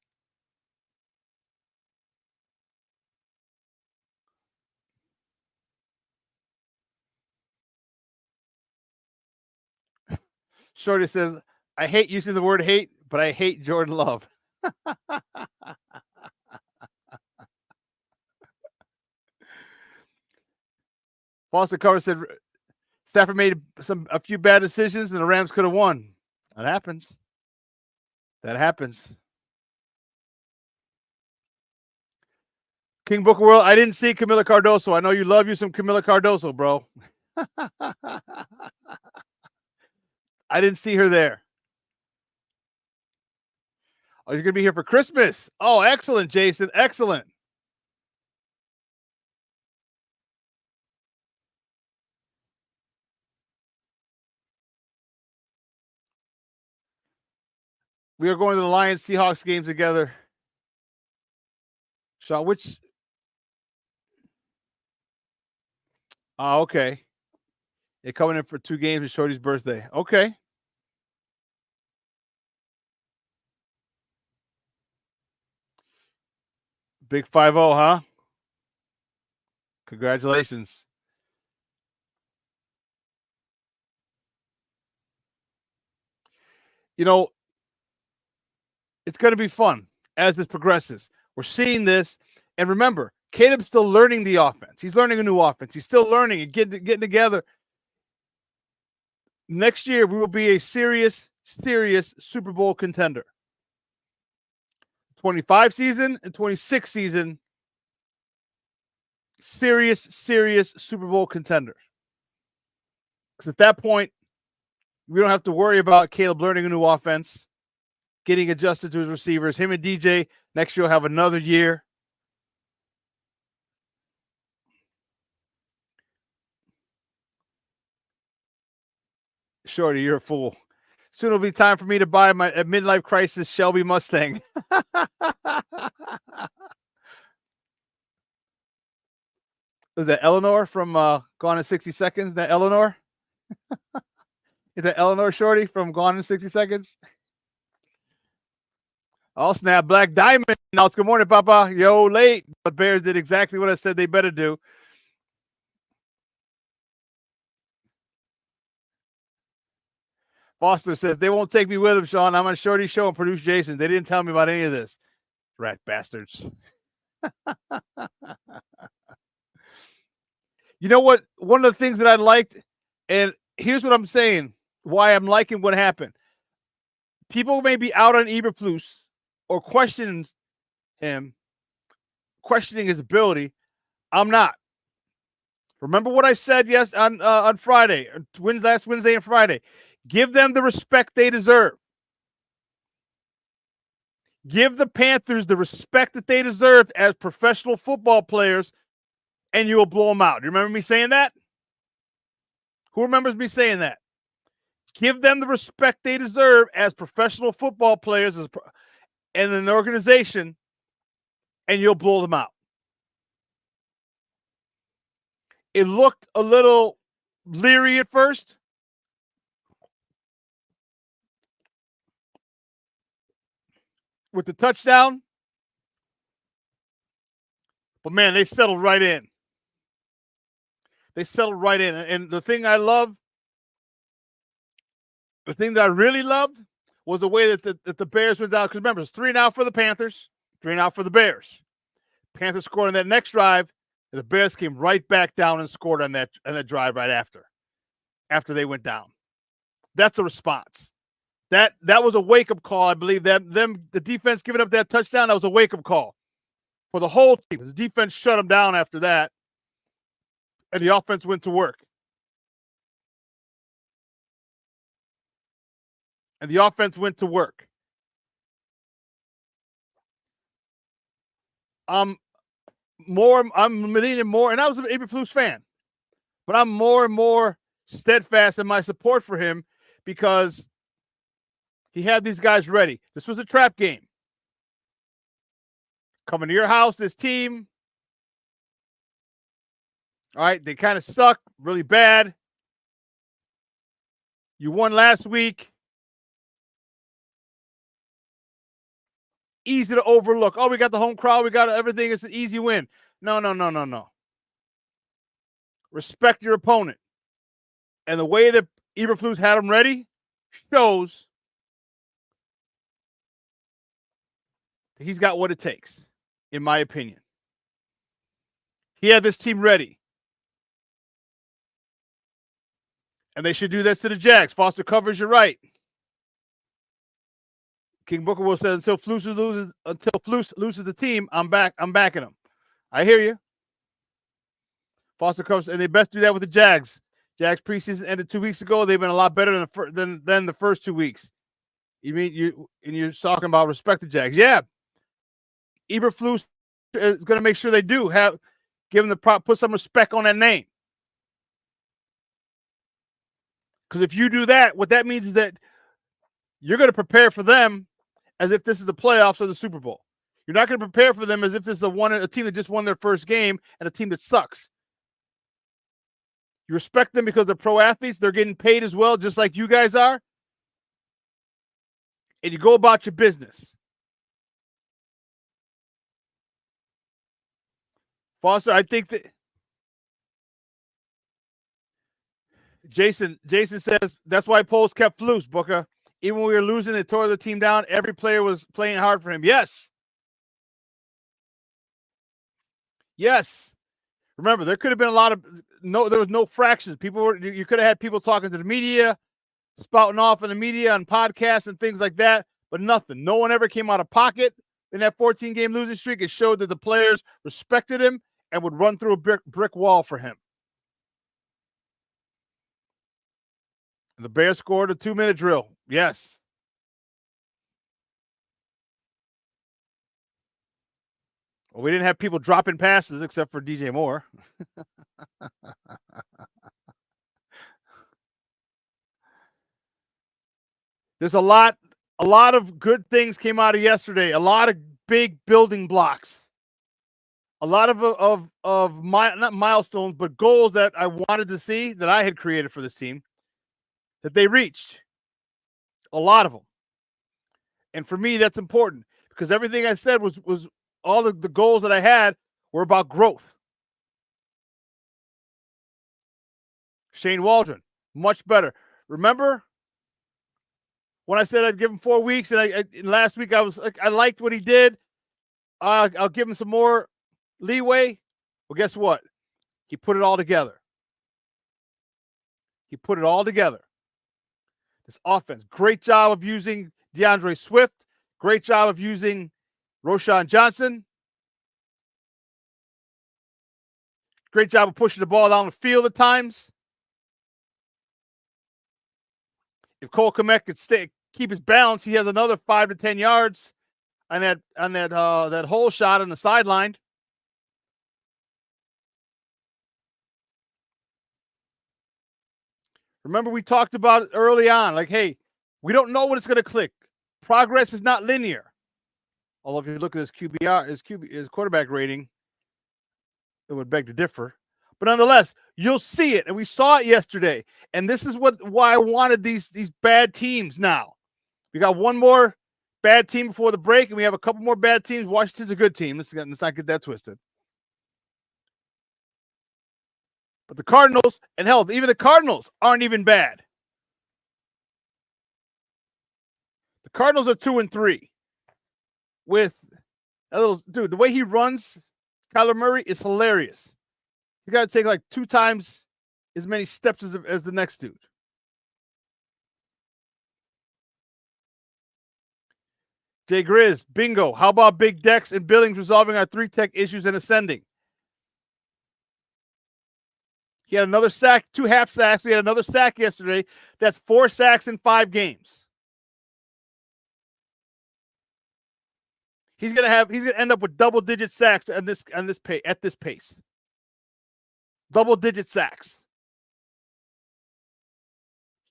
Shorty says, I hate using the word hate, but I hate Jordan Love. Foster Cover said Stafford made a few bad decisions and the Rams could have won. That happens. That happens. King Booker World, I didn't see Camila Cardoso. I know you love you some Camila Cardoso, bro. I didn't see her there. Oh, you're going to be here for Christmas. Oh, excellent, Jason. Excellent. We are going to the Lions Seahawks games together. Shawn, which? Oh, okay. They're coming in for 2 games. It's Shorty's birthday. Okay. Big 5-0, huh? Congratulations. You know, it's going to be fun as this progresses. We're seeing this. And remember, Caleb's still learning the offense. He's learning a new offense. He's still learning and getting together. Next year, we will be a serious Super Bowl contender. 25 season and 26 season, serious Super Bowl contender. Because at that point, we don't have to worry about Caleb learning a new offense, getting adjusted to his receivers. Him and DJ next year will have another year. Shorty, you're a fool. Soon it'll be time for me to buy my midlife crisis Shelby Mustang. Was that Eleanor from Gone in 60 Seconds? Is that Eleanor? Is that Eleanor, Shorty, from Gone in 60 Seconds? Oh, snap. Black Diamond. Now it's good morning, Papa. Yo, late. The Bears did exactly what I said they better do. Foster says, they won't take me with them, Shawn. I'm on Shorty's show and produce Jason. They didn't tell me about any of this. Rat bastards. You know what? One of the things that I liked, and here's what I'm saying, why I'm liking what happened. People may be out on Eberflus or questioning him, questioning his ability. I'm not. Remember what I said on Friday, last Wednesday and Friday. Give them the respect they deserve. Give the Panthers the respect that they deserve as professional football players, and you will blow them out. Do you remember me saying that? Who remembers me saying that? Give them the respect they deserve as professional football players and an organization, and you'll blow them out. It looked a little leery at first. With the touchdown. But, man, they settled right in. They settled right in. And the thing I love, the thing that I really loved was the way that the Bears went down. Because, remember, it's 3 and out for the Panthers, 3 and out for the Bears. Panthers scored on that next drive. And the Bears came right back down and scored on that drive right after they went down. That's a response. That was a wake-up call. I believe the defense giving up that touchdown, that was a wake-up call for the whole team. The defense shut them down after that, and the offense went to work. I'm leaning more, and I was an Eberflus fan, but I'm more and more steadfast in my support for him because he had these guys ready. This was a trap game. Coming to your house, this team. All right, they kind of suck really bad. You won last week. Easy to overlook. Oh, we got the home crowd. We got everything. It's an easy win. No. Respect your opponent. And the way that Eberflus had them ready shows that he's got what it takes, in my opinion. He had this team ready. And they should do this to the Jags. Foster covers, you're right. King Booker will say until Flus loses the team, I'm backing him. I hear you. Foster covers, and they best do that with the Jags. Jags preseason ended 2 weeks ago. They've been a lot better than the first 2 weeks. You mean you're talking about respect the Jags? Yeah. Eberflus is going to make sure they do give them put some respect on that name. Because if you do that, what that means is that you're going to prepare for them as if this is the playoffs or the Super Bowl. You're not going to prepare for them as if this is a team that just won their first game and a team that sucks. You respect them because they're pro athletes. They're getting paid as well, just like you guys are. And you go about your business. Foster, I think that Jason says that's why Poles kept Flus, Booker. Even when we were losing, it tore the team down. Every player was playing hard for him. Yes. Remember, there could have been there was no fractions. You could have had people talking to the media, spouting off in the media on podcasts and things like that, but nothing. No one ever came out of pocket in that 14-game losing streak. It showed that the players respected him and would run through a brick wall for him. The Bears scored a 2-minute drill. Yes. Well, we didn't have people dropping passes except for DJ Moore. There's a lot of good things came out of yesterday. A lot of big building blocks. A lot of not milestones, but goals that I wanted to see that I had created for this team that they reached. A lot of them. And for me, that's important because everything I said was all the goals that I had were about growth. Shane Waldron, much better. Remember when I said I'd give him 4 weeks, and last week I liked what he did. I'll give him some more leeway. Well, guess what? He put it all together. This offense, great job of using DeAndre Swift. Great job of using Roschon Johnson. Great job of pushing the ball down the field at times. If Cole Kmet could keep his balance, he has another 5 to 10 yards on that hole shot on the sideline. Remember, we talked about it early on. Like, hey, we don't know when it's going to click. Progress is not linear. Although if you look at his QBR, his quarterback rating, it would beg to differ. But nonetheless, you'll see it, and we saw it yesterday. And this is why I wanted these bad teams now. We got one more bad team before the break, and we have a couple more bad teams. Washington's a good team. Let's not get that twisted. But the Cardinals, and hell, even the Cardinals aren't even bad. The Cardinals are 2-3. With a little dude, the way he runs, Kyler Murray is hilarious. You got to take like 2 times as many steps as the next dude. Jay Grizz, bingo. How about Big Dex and Billings resolving our 3-tech issues and ascending? He had another sack, 2 half sacks. We had another sack yesterday. That's 4 sacks in 5 games. He's gonna end up with double-digit sacks at this pace. Double-digit sacks.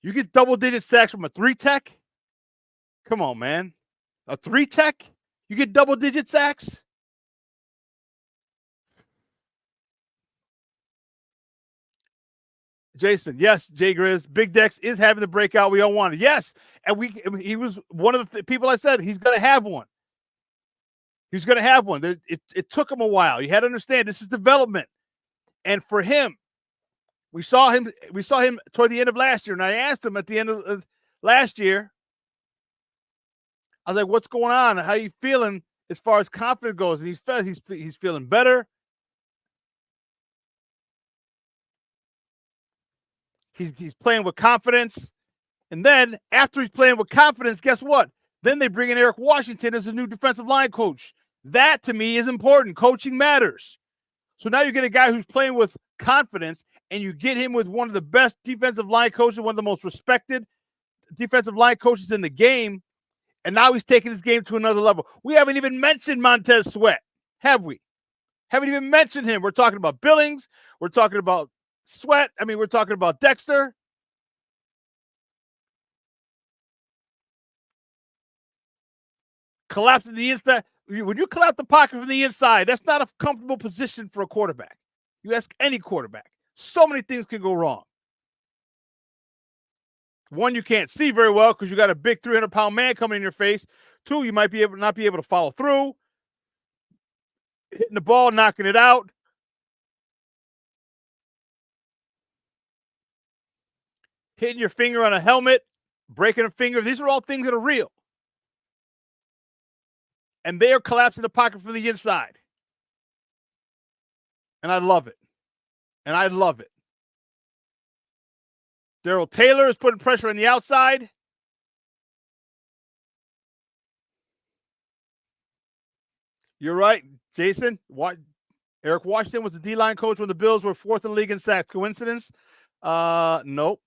You get double-digit sacks from a 3-tech? Come on, man. A 3-tech? You get double-digit sacks? Jason, yes, Jay Grizz. Big Dex is having the breakout we all wanted. Yes, and he was one of the people I said he's going to have one. He's going to have one. It took him a while. You had to understand this is development, and for him, we saw him toward the end of last year, and I asked him at the end of last year. I was like, "What's going on? How you feeling as far as confidence goes?" And he's feeling better. He's playing with confidence. And then after he's playing with confidence, guess what? Then they bring in Eric Washington as a new defensive line coach. That to me is important. Coaching matters. So now you get a guy who's playing with confidence, and you get him with one of the best defensive line coaches, one of the most respected defensive line coaches in the game. And now he's taking his game to another level. We haven't even mentioned Montez Sweat, have we? Haven't even mentioned him. We're talking about Billings. We're talking about Sweat. I mean, we're talking about Dexter. Collapsing the inside. When you collapse the pocket from the inside, that's not a comfortable position for a quarterback. You ask any quarterback. So many things can go wrong. One, you can't see very well because you got a big 300-pound man coming in your face. 2, you might not be able to follow through. Hitting the ball, knocking it out. Hitting your finger on a helmet, breaking a finger. These are all things that are real. And they are collapsing the pocket from the inside. And I love it. Darrell Taylor is putting pressure on the outside. You're right, Jason. Eric Washington was the D-line coach when the Bills were 4th in the league in sacks. Coincidence? Nope.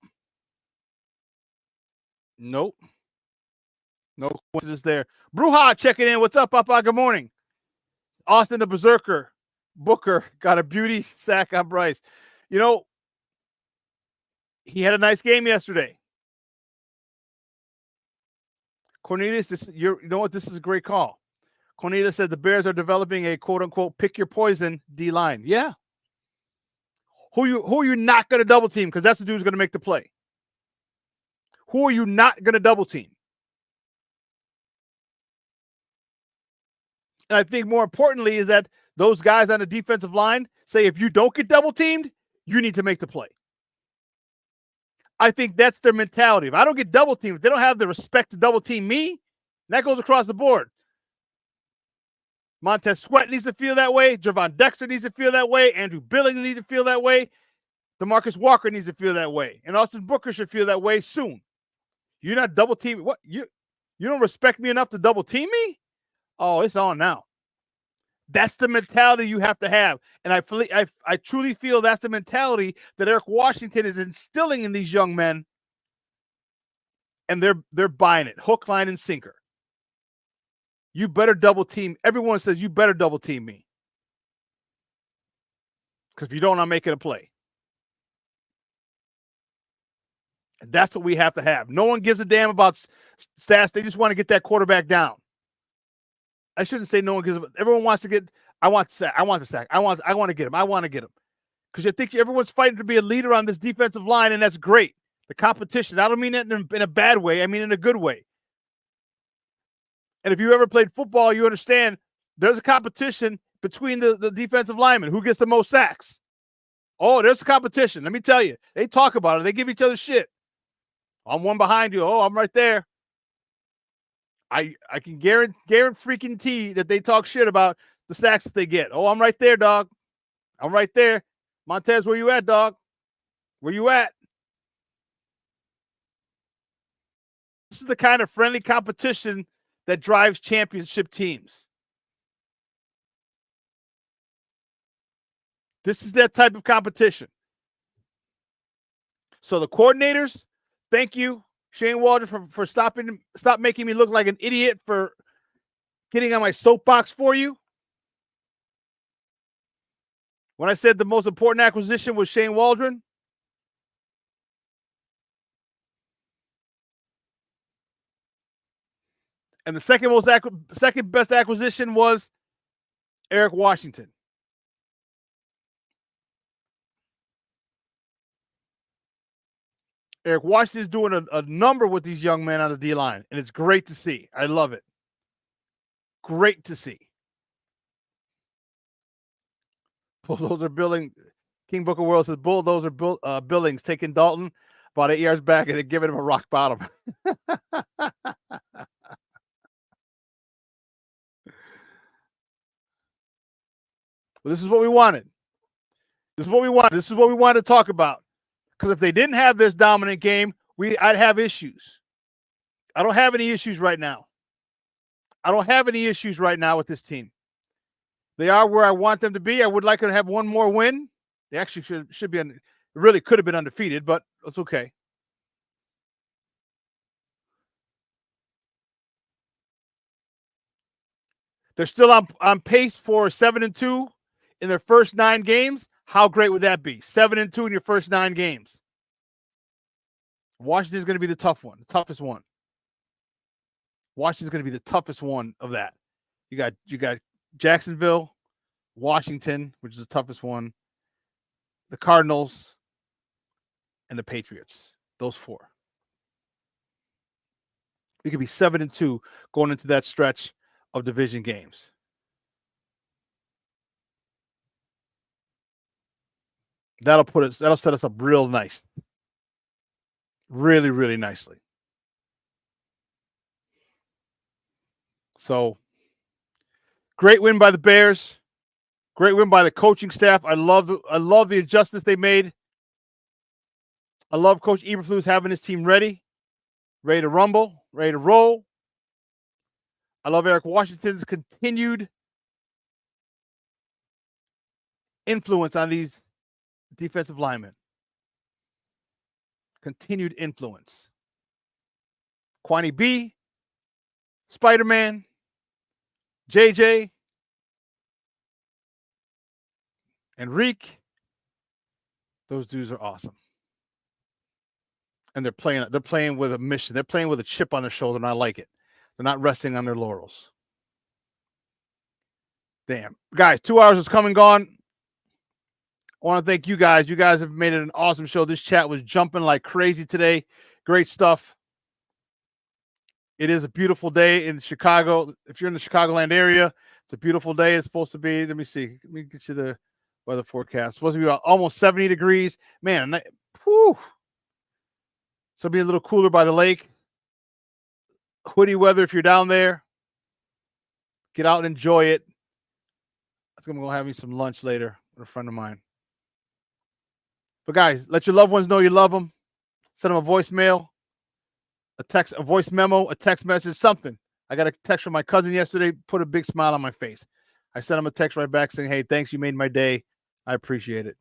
No coincidence there. Bruja checking in. What's up, Papa? Good morning. Austin the Berserker. Booker got a beauty sack on Bryce. You know, he had a nice game yesterday. Cornelius, you know what? This is a great call. Cornelius said the Bears are developing a quote-unquote pick your poison D-line. Yeah. Who are you not going to double team? Because that's the dude who's going to make the play. Who are you not going to double team? And I think more importantly is that those guys on the defensive line say if you don't get double teamed, you need to make the play. I think that's their mentality. If I don't get double teamed, if they don't have the respect to double team me, that goes across the board. Montez Sweat needs to feel that way. Gervon Dexter needs to feel that way. Andrew Billings needs to feel that way. DeMarcus Walker needs to feel that way. And Austin Booker should feel that way soon. You're not double teaming. What? You don't respect me enough to double team me? Oh, it's on now. That's the mentality you have to have. And I truly feel that's the mentality that Eric Washington is instilling in these young men. And they're buying it. Hook, line, and sinker. You better double team. Everyone says you better double team me. Because if you don't, I'm making a play. And that's what we have to have. No one gives a damn about stats. They just want to get that quarterback down. I shouldn't say no one gives. Everyone wants to get. I want the sack. I want the sack. I want to get him. I want to get him. Because I think everyone's fighting to be a leader on this defensive line, and that's great. The competition. I don't mean it in a bad way. I mean in a good way. And if you ever played football, you understand there's a competition between the defensive linemen. Who gets the most sacks? Oh, there's a competition. Let me tell you. They talk about it. They give each other shit. I'm one behind you. Oh, I'm right there. I can guarantee freaking that they talk shit about the sacks that they get. Oh, I'm right there, dog. I'm right there. Montez, where you at, dog? Where you at? This is the kind of friendly competition that drives championship teams. This is that type of competition. So the coordinators, thank you, Shane Waldron, for stop making me look like an idiot for getting on my soapbox for you. When I said the most important acquisition was Shane Waldron, and the second best acquisition was Eric Washington. Eric Washington is doing a number with these young men on the D-line, and it's great to see. I love it. Great to see. Bulldozer Billing, King Booker World says Bulldozer Billings taking Dalton about 8 yards back and then giving him a rock bottom. Well, this is what we wanted. This is what we wanted. This is what we wanted to talk about. Because if they didn't have this dominant game, I'd have issues. I don't have any issues right now. I don't have any issues right now with this team. They are where I want them to be. I would like them to have one more win. They actually should be really could have been undefeated, but it's okay. They're still on pace for 7-2 in their first 9 games. How great would that be? 7-2 in your first 9 games. Washington's going to be the tough one, the toughest one. Washington's going to be the toughest one of that. You got Jacksonville, Washington, which is the toughest one, the Cardinals, and the Patriots. Those 4. You could be 7-2 going into that stretch of division games. That'll set us up real nice. Really, really nicely. So, great win by the Bears. Great win by the coaching staff. I love the adjustments they made. I love Coach Eberflus having his team ready to rumble, ready to roll. I love Eric Washington's continued influence on these defensive linemen. Continued influence. Kwani B, Spider-Man, JJ, Enrique. Those dudes are awesome. And they're playing with a mission. They're playing with a chip on their shoulder, and I like it. They're not resting on their laurels. Damn. Guys, 2 hours has come and gone. I want to thank you guys. You guys have made it an awesome show. This chat was jumping like crazy today. Great stuff. It is a beautiful day in Chicago. If you're in the Chicagoland area, it's a beautiful day. It's supposed to be, let me see. Let me get you the weather forecast. It's supposed to be about almost 70 degrees. Man, whew. So it'll be a little cooler by the lake. Hoodie weather if you're down there. Get out and enjoy it. I think I'm going to have me some lunch later with a friend of mine. But guys, let your loved ones know you love them. Send them a voicemail, a voice memo, a text message, something. I got a text from my cousin yesterday, put a big smile on my face. I sent him a text right back saying, hey, thanks, you made my day. I appreciate it.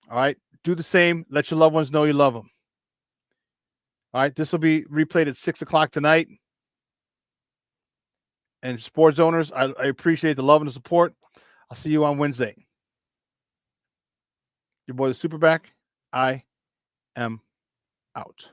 All right, do the same. Let your loved ones know you love them. All right, this will be replayed at 6 o'clock tonight. And sports owners, I appreciate the love and the support. I'll see you on Wednesday. Your boy, the SuperBack. I am out.